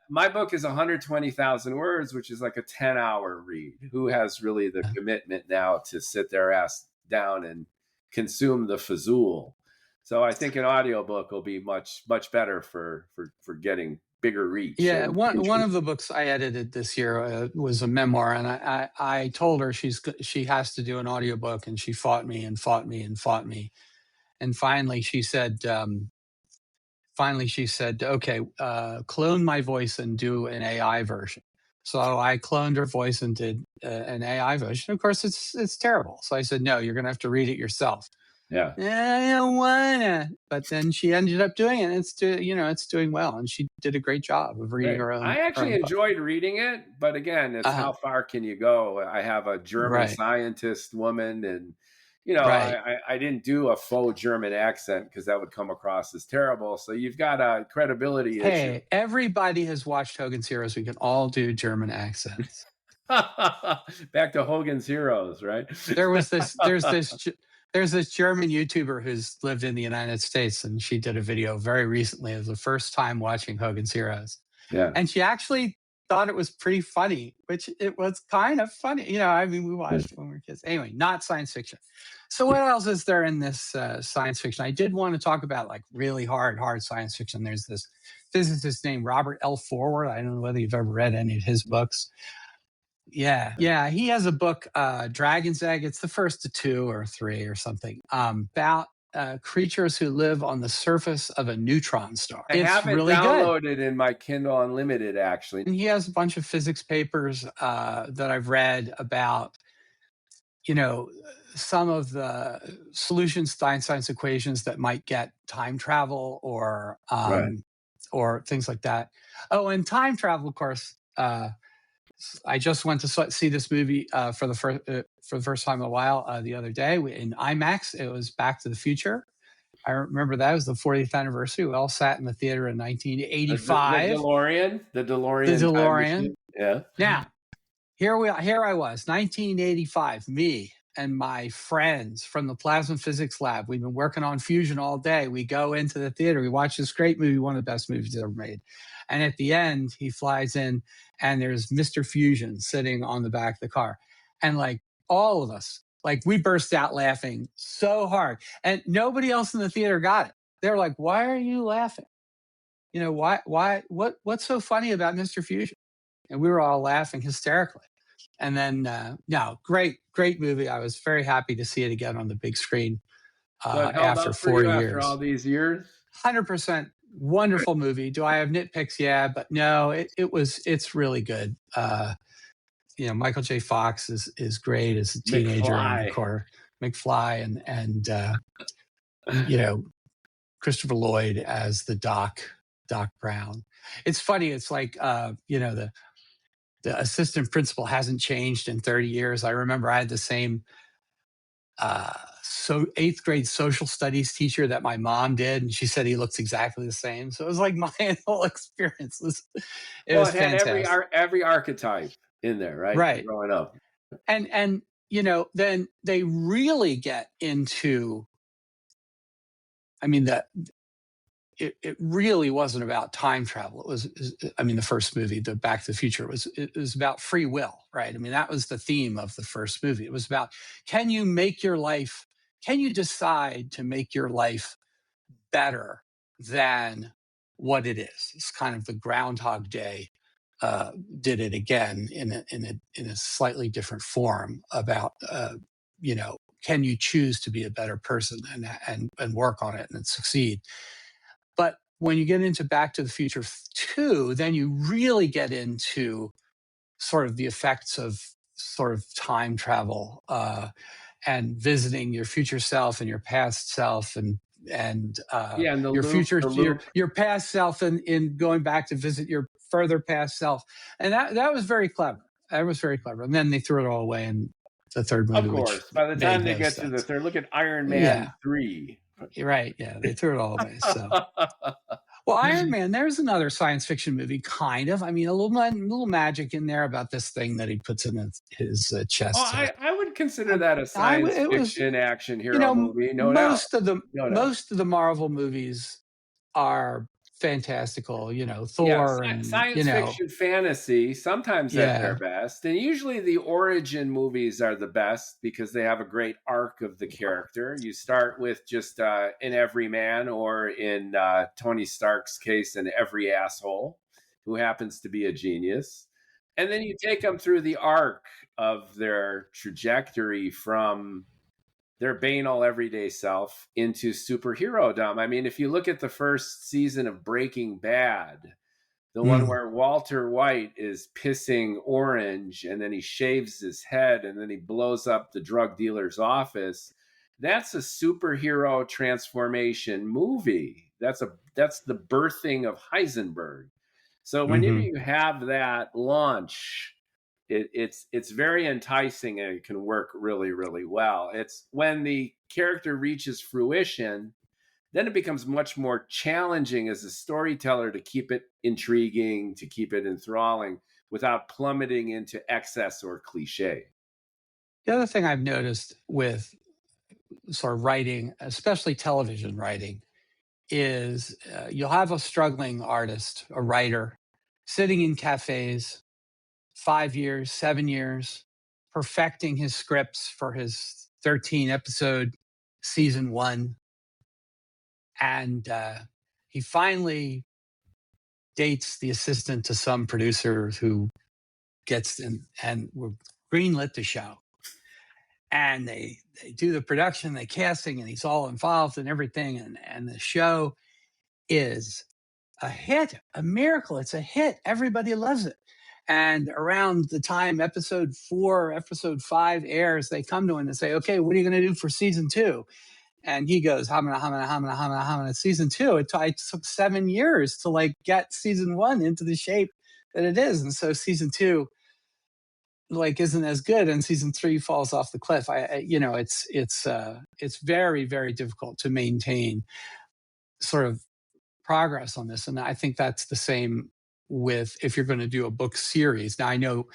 my book is 120,000 words, which is like a 10-hour read. Who has really the commitment now to sit their ass down and consume the fazul? So I think an audiobook will be much better for getting bigger reach yeah, and one interest. of the books I edited this year was a memoir, and I told her she has to do an audiobook, and she fought me and fought me and fought me, and finally she said, okay, clone my voice and do an AI version. So I cloned her voice and did an AI version. Of course, it's terrible. So I said, no, you're going to have to read it yourself. Yeah. I don't wanna. But then she ended up doing it. And it's doing well, and she did a great job of reading Right. her own I her actually own book. enjoyed reading it, but again, it's Uh-huh. how far can you go? I have a German Right, scientist woman, and right. I didn't do a faux German accent because that would come across as terrible. So you've got a credibility issue. Hey, everybody has watched Hogan's Heroes. We can all do German accents. Back to Hogan's Heroes, right? There was this. There's this German YouTuber who's lived in the United States, and she did a video very recently of the first time watching Hogan's Heroes, Yeah. and she actually thought it was pretty funny, which it was kind of funny. I mean, we Yeah. watched it when we were kids. Anyway, not science fiction. So what else is there in this science fiction? I did want to talk about like really hard science fiction. There's this physicist named Robert L. Forward. I don't know whether you've ever read any of his books. Yeah, he has a book, Dragon's Egg. It's the first of two or three or something, about creatures who live on the surface of a neutron star. I It's have it really good. downloaded in my Kindle Unlimited, actually. And he has a bunch of physics papers that I've read about, you know, some of the solutions to Einstein's equations that might get time travel Right. or things like that. Oh, and time travel, of course. I just went to see this movie for the first time in a while the other day in IMAX. It was Back to the Future. I remember that was the 40th anniversary. We all sat in the theater in The 1985. DeLorean, the The DeLorean time DeLorean. machine. Yeah. Now, here I was, 1985, me and my friends from the plasma physics lab. We've been working on fusion all day. We go into the theater, we watch this great movie, one of the best movies ever made. And at the end, he flies in and there's Mr. Fusion sitting on the back of the car. And like all of us, like we burst out laughing so hard. And nobody else in the theater got it. They were like, why are you laughing? What's so funny about Mr. Fusion? And we were all laughing hysterically. And then, no, great movie. I was very happy to see it again on the big screen So it held after up for four you after all years. these years? 100% wonderful movie. Do I have nitpicks? Yeah, but no, it's really good. Michael J. Fox is great as a teenager, and of McFly. course McFly and Christopher Lloyd as the Doc Brown. It's funny. It's like the assistant principal hasn't changed in 30 years. I remember I had the same eighth grade social studies teacher that my mom did, and she said he looks exactly the same. So it was like my whole experience it Well, was it had fantastic. every archetype in there, right? Right. Growing up. And then they really get into, I mean, that it really wasn't about time travel. The first movie, the Back to the Future, it was about free will, right? I mean, that was the theme of the first movie. It was about, can you decide to make your life better than what it is? It's kind of the Groundhog Day did it again in a slightly different form about, can you choose to be a better person and work on it and succeed? But when you get into Back to the Future 2, then you really get into sort of the effects of sort of time travel, and visiting your future self and your past self, and Yeah, and the your loop, future the loop. your past self, in going back to visit your further past self. And that was very clever. That was very clever. And then they threw it all away in the third Of movie, which course, by the time made they no get to the sense. third, look at Iron Yeah, Man 3. you're right. Yeah, they threw it all away. So, well, Iron Man, there's another science fiction movie, kind of. I mean, little magic in there about this thing that he puts in his Oh, chest. I would consider that a science It was, fiction action hero movie, no doubt. No doubt. most of the Marvel movies are fantastical. Yeah, Thor, and science fiction fantasy, sometimes at their yeah, best. And usually the origin movies are the best because they have a great arc of the character. You start with just an everyman, or in Tony Stark's case, an every asshole who happens to be a genius. And then you take them through the arc of their trajectory from their banal everyday self into superhero-dom. I mean, if you look at the first season of Breaking Bad, the one mm, where Walter White is pissing orange and then he shaves his head and then he blows up the drug dealer's office, that's a superhero transformation movie. That's the birthing of Heisenberg. So whenever hmm you have that launch, it's very enticing and it can work really, really well. It's when the character reaches fruition, then it becomes much more challenging as a storyteller to keep it intriguing, to keep it enthralling without plummeting into excess or cliche. the other thing I've noticed with sort of writing, especially television writing, is you'll have a struggling artist, a writer, sitting in cafes 5 years, 7 years, perfecting his scripts for his 13 episode season one. And he finally dates the assistant to some producer who gets in, and we're greenlit the show. And they do the production, they casting, and he's all involved in everything. And the show is a hit, a miracle. It's a hit. Everybody loves it. And around the time episode 4, episode 5 airs, they come to him and say, okay, what are you going to do for season 2? And he goes, hamana. Season 2, it took 7 years to like get season 1 into the shape that it is. And so season 2 like isn't as good, and season 3 falls off the cliff. It's very, very difficult to maintain sort of progress on this. And I think that's the same with if you're going to do a book series. Now I know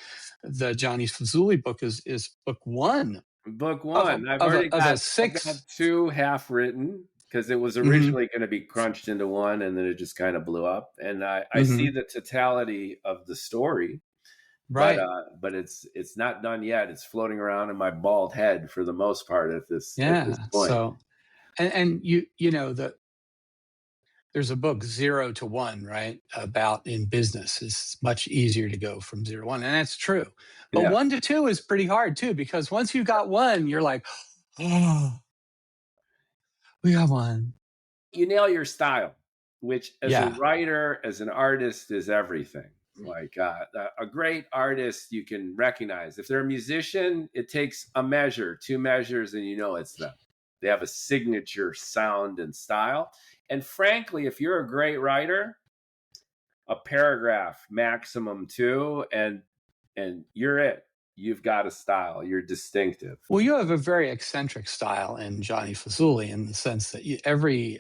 the Johnny Fazuli book is book 1 Book of one, I've already a got, I've got 6. 2 half written because it was Mhm, originally going to be crunched into one and then it just kind of blew up. And I see mhm. the totality of the story, Right. but it's not done yet. It's floating around in my bald head for the most part at this Yeah. point. So, and you know that there's a book 0 to 1, right? About in business. It's much easier to go from 0 to 1. And that's true. But Yeah. 1 to 2 is pretty hard too, because once you got 1, you're like, oh, we got 1. You nail your style, which as a Yeah. writer, as an artist, is everything. Like a great artist, you can recognize. If they're a musician, it takes a measure, 2 measures, and you know it's them. They have a signature sound and style. And frankly, if you're a great writer, a paragraph maximum 2, and you're it. You've got a style. You're distinctive. Well, you have a very eccentric style in Johnny Fazuli, in the sense that every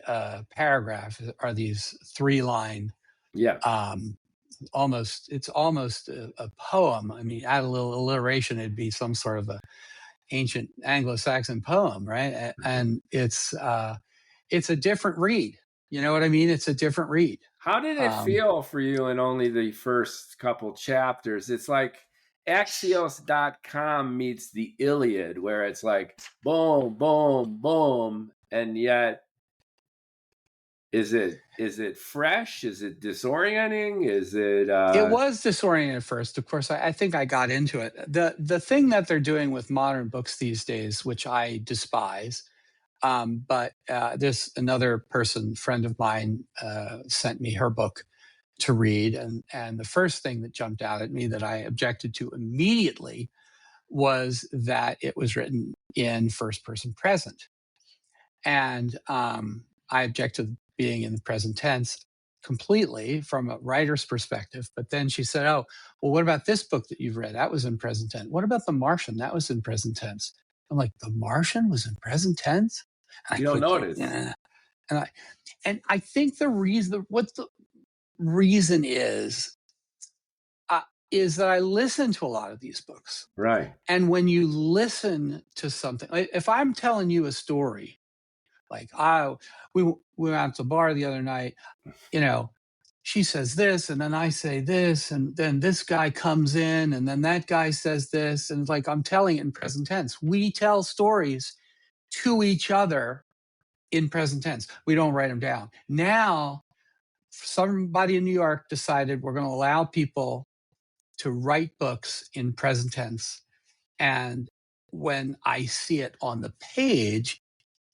paragraph are these 3-line, Yeah. um, it's almost a poem. I mean, add a little alliteration, it'd be some sort of a ancient Anglo-Saxon poem, right? And it's a different read. You know what I mean? It's a different read. How did it Um, feel for you in only the first couple chapters? It's like Axios.com meets the Iliad, where it's like boom, boom, boom, and yet is it fresh? Is it disorienting? Is it it was disorienting at first. Of course, I think I got into it. The thing that they're doing with modern books these days, which I despise, But this another friend of mine, sent me her book to read, and the first thing that jumped out at me that I objected to immediately was that it was written in first person present, and I object to being in the present tense completely from a writer's perspective. But then she said, "Oh, well, what about this book that you've read? That was in present tense. What about The Martian? That was in present tense." I'm like, "The Martian was in present tense?" And I You don't quickly, notice. yeah. And I think the reason, what the reason uh, is that I listen to a lot of these books. Right. And when you listen to something, if I'm telling you a story, like, we went out to the bar the other night, you know, she says this, and then I say this, and then this guy comes in, and then that guy says this. And it's like, I'm telling it in present tense. We tell stories to each other in present tense. We don't write them down. Now, somebody in New York decided we're going to allow people to write books in present tense. And when I see it on the page,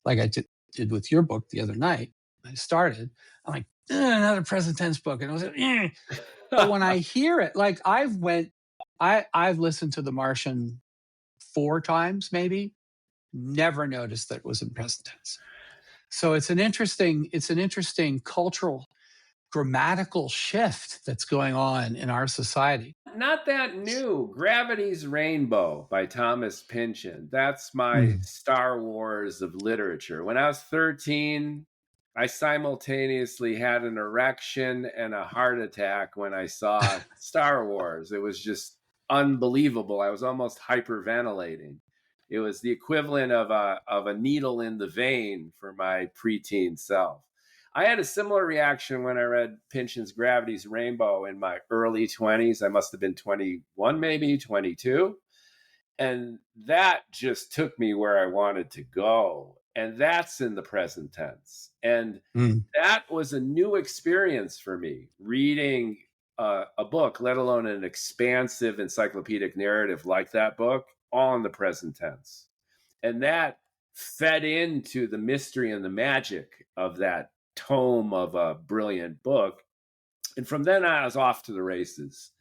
like I did with your book the other night, I started, I'm like, another present tense book. And I was like, eh. But when I hear it, like I've listened to The Martian 4 times, maybe, never noticed that it was in present tense. So it's an interesting cultural grammatical shift that's going on in our society. Not that new. Gravity's Rainbow by Thomas Pynchon. That's my Mm. Star Wars of literature. When I was 13, I simultaneously had an erection and a heart attack when I saw Star Wars. It was just unbelievable. I was almost hyperventilating. It was the equivalent of a needle in the vein for my preteen self. I had a similar reaction when I read Pynchon's Gravity's Rainbow in my early 20s. I must have been 21, maybe 22. And that just took me where I wanted to go. And that's in the present tense. And Mm. that was a new experience for me, reading a book, let alone an expansive encyclopedic narrative like that book, all in the present tense. And that fed into the mystery and the magic of that tome of a brilliant book. And from then on, I was off to the races.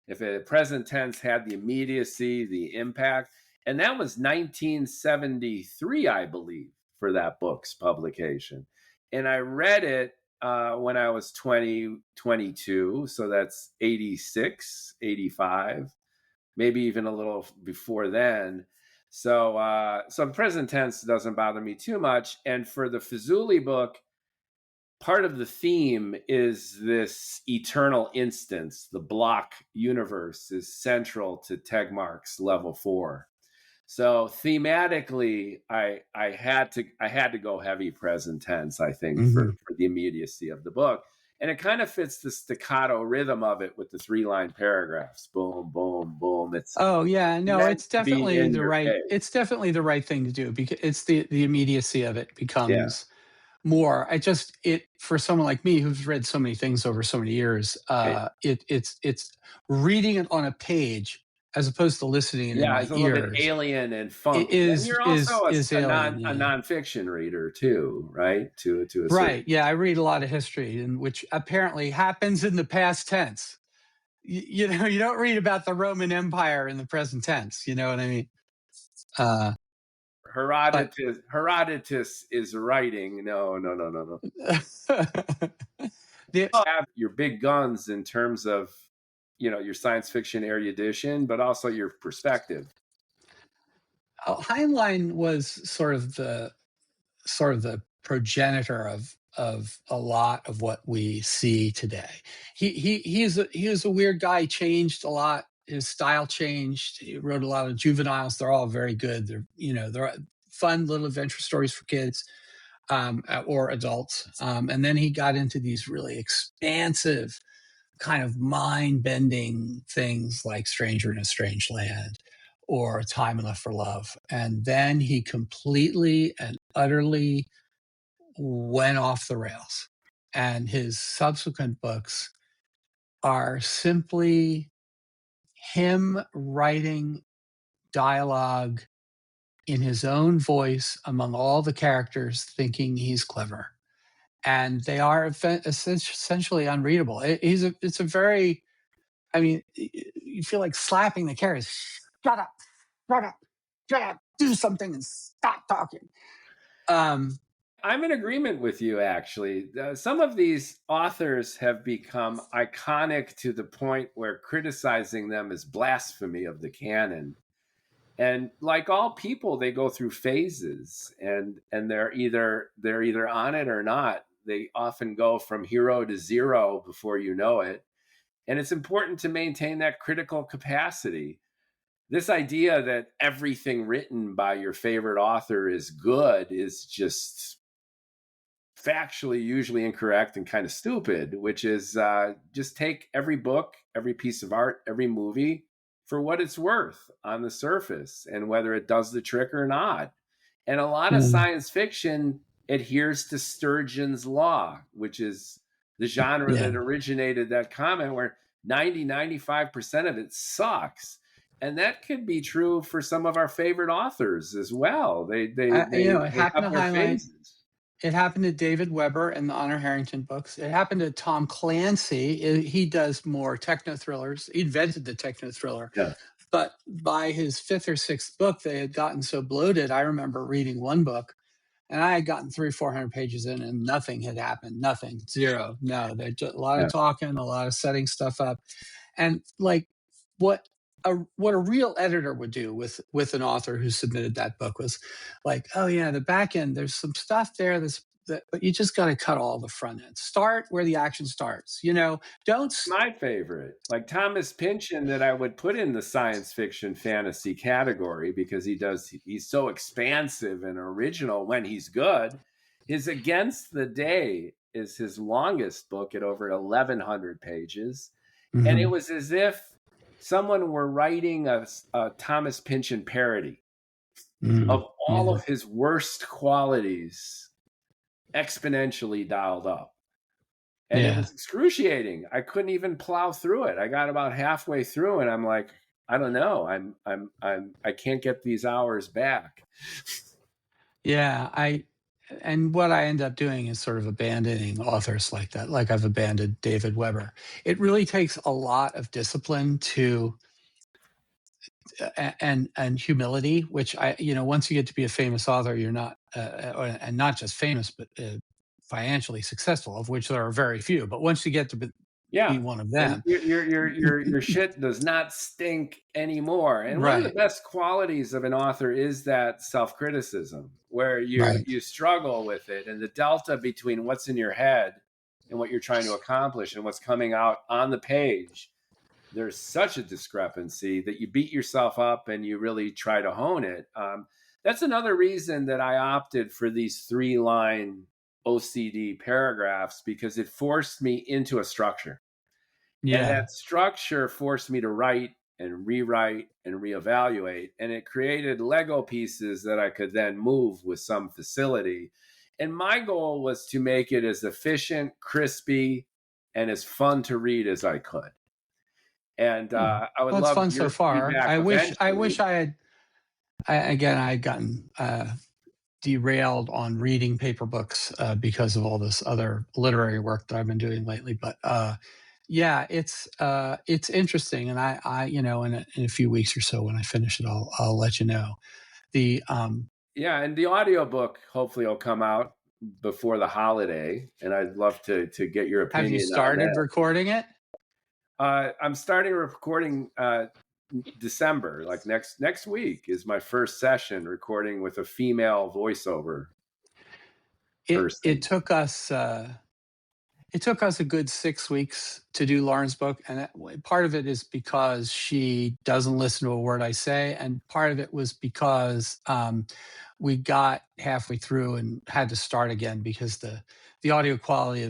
If a present tense had the immediacy, the impact, and that was 1973, I believe, for that book's publication. And I read it when I was 20, 22. So that's 86, 85, maybe even a little before then. So present tense doesn't bother me too much. And for the Fizuli book, part of the theme is this eternal instance. The block universe is central to Tegmark's level 4. So thematically, I had to go heavy present tense, I think, Mm-hmm. for the immediacy of the book. And it kind of fits the staccato rhythm of it with the 3-line paragraphs. Boom, boom, boom. It's Oh yeah, no, meant to be in your face. it's definitely the right thing to do, because it's the immediacy of it Yeah. becomes more. It for someone like me who's read so many things over so many years, it's reading it on a page as opposed to listening it in Yeah, my it's a little bit ears alien and funky. And is you're is also is alien. a Yeah. nonfiction reader too, right? To a certain. Right. Yeah, I read a lot of history, and which apparently happens in the past tense. You don't read about the Roman Empire in the present tense. You know what I mean? Uh, but Herodotus is writing. No, no, no, no, no. the Have your big guns in terms of, your science fiction erudition, but also your perspective. Heinlein was sort of the progenitor of a lot of what we see today. He was a weird guy. He changed a lot. His style changed. He wrote a lot of juveniles. They're all very good. They're fun little adventure stories for kids, or adults. And then he got into these really expansive, kind of mind bending things like Stranger in a Strange Land or Time Enough for Love. And then he completely and utterly went off the rails. And his subsequent books are simply him writing dialogue in his own voice among all the characters, thinking he's clever, and they are essentially unreadable. It's a very, I mean, you feel like slapping the characters. Shut up! Shut up! Shut up! Do something and stop talking. I'm in agreement with you, actually. Some of these authors have become iconic to the point where criticizing them is blasphemy of the canon. And like all people, they go through phases, and they're either on it or not. They often go from hero to zero before you know it. And it's important to maintain that critical capacity. This idea that everything written by your favorite author is good is just factually usually incorrect and kind of stupid, which is just take every book, every piece of art, every movie for what it's worth on the surface and whether it does the trick or not. And a lot of science fiction adheres to Sturgeon's law, which is the genre Yeah. that originated that comment where 95% of it sucks. And that could be true for some of our favorite authors as well. They It happened have to their highlight. phases. It happened to David Weber and the Honor Harrington books. It happened to Tom Clancy. He does more techno thrillers. He invented the techno thriller. Yeah. But by his fifth or sixth book, they had gotten so bloated. I remember reading one book, and I had gotten 300-400 pages in, and nothing had happened. Nothing, zero. No, they did a lot of talking, a lot of setting stuff up, and like what a real editor would do with an author who submitted that book was like, oh yeah, the back end, there's some stuff there but you just got to cut all the front end. Start where the action starts. Don't. My favorite, like Thomas Pynchon, that I would put in the science fiction fantasy category because he's so expansive and original when he's good. His Against the Day is his longest book at over 1,100 pages. And it was as if someone were writing a Thomas Pynchon parody of all of his worst qualities exponentially dialed up. And it was excruciating. I couldn't even plow through it. I got about halfway through and I'm like, I don't know. I can't get these hours back. Yeah, and what I end up doing is sort of abandoning authors like that. Like I've abandoned David Weber. It really takes a lot of discipline to and humility, which once you get to be a famous author, you're not and not just famous, but financially successful, of which there are very few. But once you get to be one of them, and your shit does not stink anymore. And one of the best qualities of an author is that self-criticism, where you struggle with it, and the delta between what's in your head and what you're trying to accomplish and what's coming out on the page. There's such a discrepancy that you beat yourself up and you really try to hone it. That's another reason that I opted for these 3-line OCD paragraphs, because it forced me into a structure. And that structure forced me to write and rewrite and reevaluate. And it created Lego pieces that I could then move with some facility. And my goal was to make it as efficient, crispy, and as fun to read as I could. And I would love fun your so far. feedback I wish eventually. I had gotten derailed on reading paper books because of all this other literary work that I've been doing lately. But it's interesting, and I in a few weeks or so when I finish it, I'll let you know. And the audiobook hopefully will come out before the holiday, and I'd love to get your opinion. Have you started recording it? I'm starting recording December, like next week is my first session recording with a female voiceover person. It took us a good 6 weeks to do Lauren's book, and part of it is because she doesn't listen to a word I say, and part of it was because we got halfway through and had to start again because the audio quality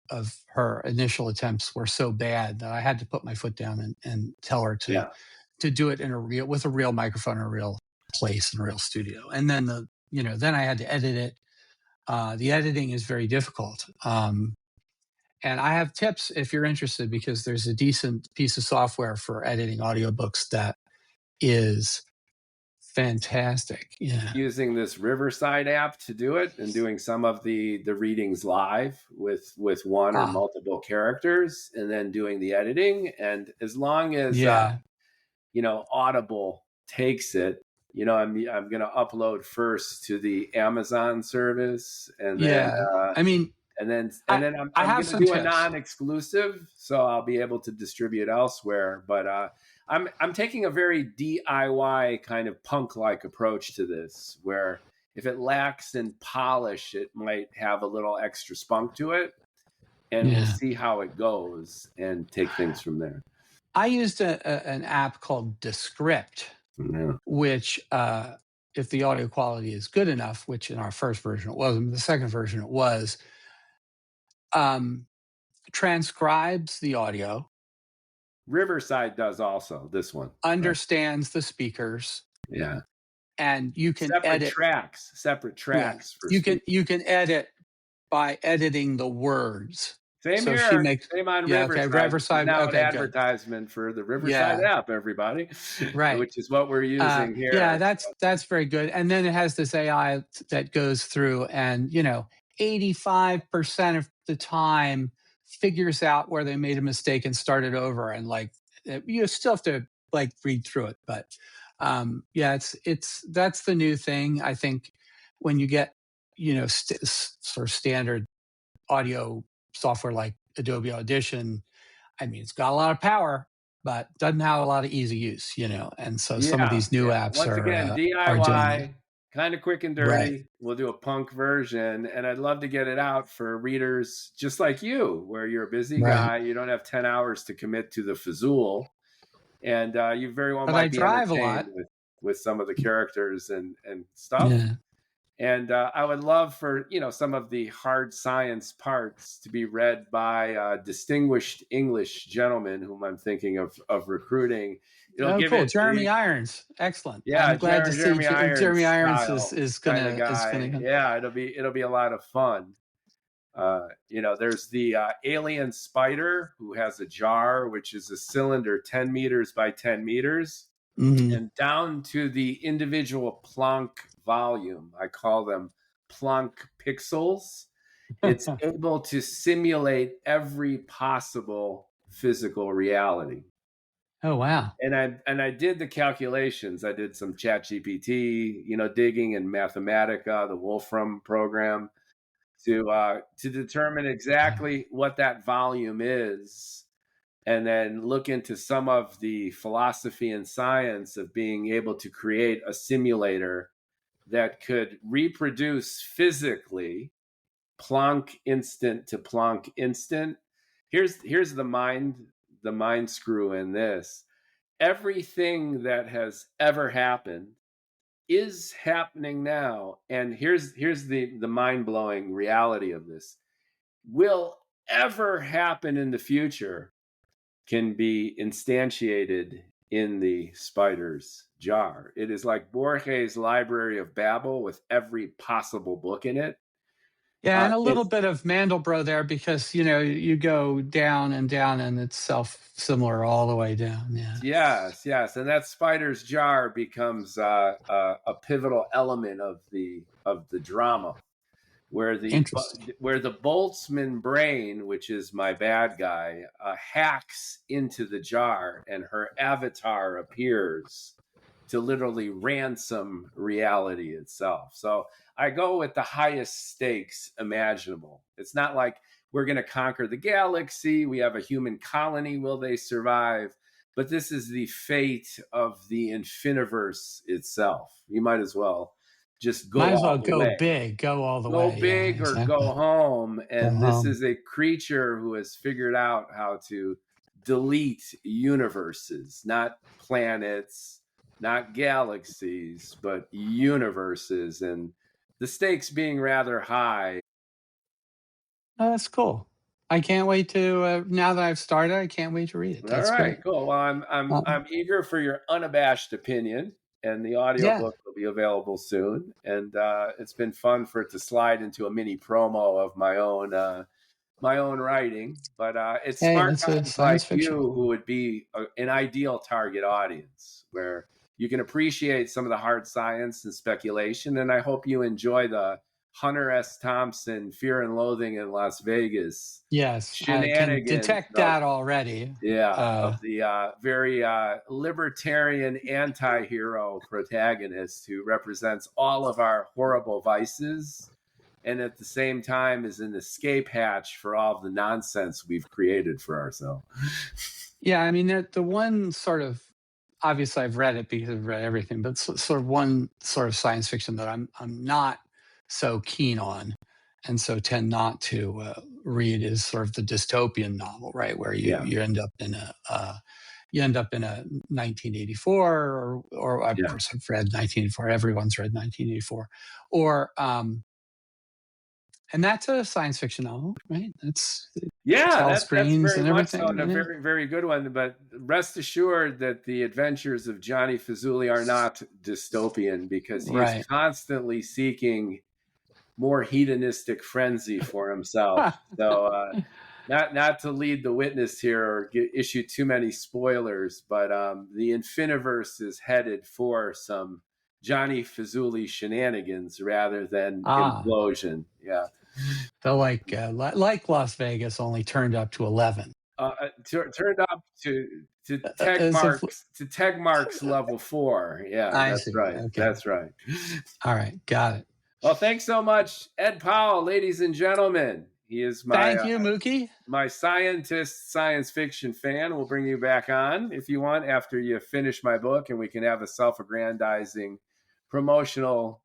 of her initial attempts were so bad that I had to put my foot down and tell her to do it with a real microphone in a real place in a real studio. And then then I had to edit it. The editing is very difficult. And I have tips if you're interested, because there's a decent piece of software for editing audiobooks that is fantastic. Yeah. Using this Riverside app to do it and doing some of the readings live with one or multiple characters, and then doing the editing. And as long as Audible takes it, I'm going to upload first to the Amazon service, and then and then I'm going to do a non-exclusive, so I'll be able to distribute elsewhere. But I'm taking a very DIY kind of punk-like approach to this, where if it lacks in polish, it might have a little extra spunk to it, and we'll see how it goes and take things from there. I used an app called Descript, which, if the audio quality is good enough, which in our first version it wasn't, the second version it was, transcribes the audio. Riverside does also, this one. Understands the speakers. Yeah. And you can edit separate tracks. Yeah. You can edit by editing the words. Same so here. She makes, Same on Riverside. Okay, Riverside. Now an advertisement for the Riverside app, everybody. Right. Which is what we're using here. Yeah, that's very good. And then it has this AI that goes through and 85% of the time figures out where they made a mistake and started over. And you still have to read through it, but that's the new thing. I think when you get sort of standard audio software like Adobe Audition, it's got a lot of power, but doesn't have a lot of easy use, and so some of these new apps Once again, DIY, kind of quick and dirty. Right. We'll do a punk version, and I'd love to get it out for readers just like you, where you're a busy guy, you don't have 10 hours to commit to the Fazul, and you very well might be entertained with some of the characters and stuff. Yeah. And I would love for some of the hard science parts to be read by distinguished English gentlemen whom I'm thinking of recruiting. Cool. Jeremy Irons, excellent. Yeah, I'm glad to see Jeremy Irons is gonna. Yeah, it'll be a lot of fun. There's the alien spider who has a jar, which is a cylinder 10 meters by 10 meters. Mm-hmm. And down to the individual Planck volume, I call them Planck pixels. It's able to simulate every possible physical reality. Oh, wow. And I did the calculations. I did some ChatGPT, digging in Mathematica, the Wolfram program, to determine exactly what that volume is. And then look into some of the philosophy and science of being able to create a simulator that could reproduce physically Planck instant to Planck instant. Here's the mind screw in this. Everything that has ever happened is happening now. And here's the mind-blowing reality of this. Will ever happen in the future can be instantiated in the spider's jar. It is like Borges' Library of Babel with every possible book in it. Yeah, and a little bit of Mandelbrot there because, you go down and down and it's self-similar all the way down. Yeah. Yes. And that spider's jar becomes a pivotal element of the drama. Where the Boltzmann brain, which is my bad guy, hacks into the jar and her avatar appears to literally ransom reality itself. So I go with the highest stakes imaginable. It's not like we're going to conquer the galaxy. We have a human colony. Will they survive? But this is the fate of the Infiniverse itself. You might as well just go big, go all the way. Go big or go home. And this is a creature who has figured out how to delete universes, not planets, not galaxies, but universes. And the stakes being rather high. Oh, that's cool. I can't wait to, now that I've started, I can't wait to read it. That's all right, great. Cool. Well, I'm eager for your unabashed opinion. And the audiobook will be available soon. And it's been fun for it to slide into a mini promo of my own writing. But it's smart guys like you who would be an ideal target audience, where you can appreciate some of the hard science and speculation. And I hope you enjoy the Hunter S. Thompson Fear and Loathing in Las Vegas Yes, I can shenanigans detect that already. of the very libertarian anti-hero protagonist who represents all of our horrible vices and at the same time is an escape hatch for all of the nonsense we've created for ourselves. Yeah, I mean, the one sort of, obviously I've read it because I've read everything, but sort of one sort of science fiction that I'm not so keen on, and so tend not to read is sort of the dystopian novel, right, where you end up in a 1984, or of course I've read 1984. Everyone's read 1984, or and that's a science fiction novel, right? That's that's screens very and much so, everything. and a very, very good one. But rest assured that the adventures of Johnny Fazuli are not dystopian, because he is constantly seeking more hedonistic frenzy for himself. So not to lead the witness here or issue too many spoilers, but the Infiniverse is headed for some Johnny Fazuli shenanigans rather than implosion. Yeah. So like Las Vegas, only turned up to 11. Turned up to Tegmark's level 4. Yeah, that's right. Okay. That's right. All right, got it. Well, thanks so much, Ed Powell, ladies and gentlemen. He is my thank you, Mookie. My science fiction fan. We'll bring you back on if you want after you finish my book, and we can have a self-aggrandizing, promotional,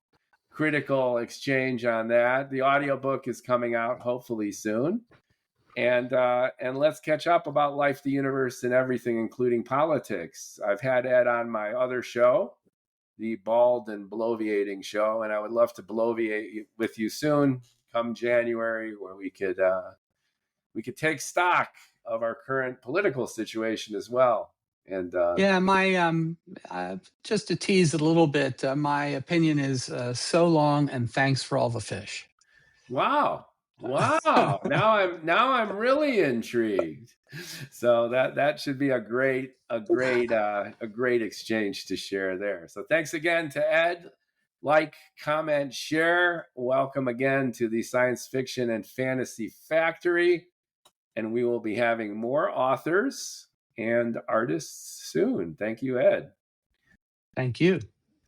critical exchange on that. The audiobook is coming out hopefully soon. And let's catch up about life, the universe, and everything, including politics. I've had Ed on my other show, the Bald and Bloviating Show, and I would love to bloviate with you soon, come January, where we could take stock of our current political situation as well. And my just to tease it a little bit, my opinion is so long and thanks for all the fish. Wow. Now I'm really intrigued. So that should be a great exchange to share there. So thanks again to Ed. Like, comment, share. Welcome again to the Science Fiction and Fantasy Factory. And we will be having more authors and artists soon. Thank you, Ed. Thank you.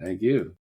Thank you.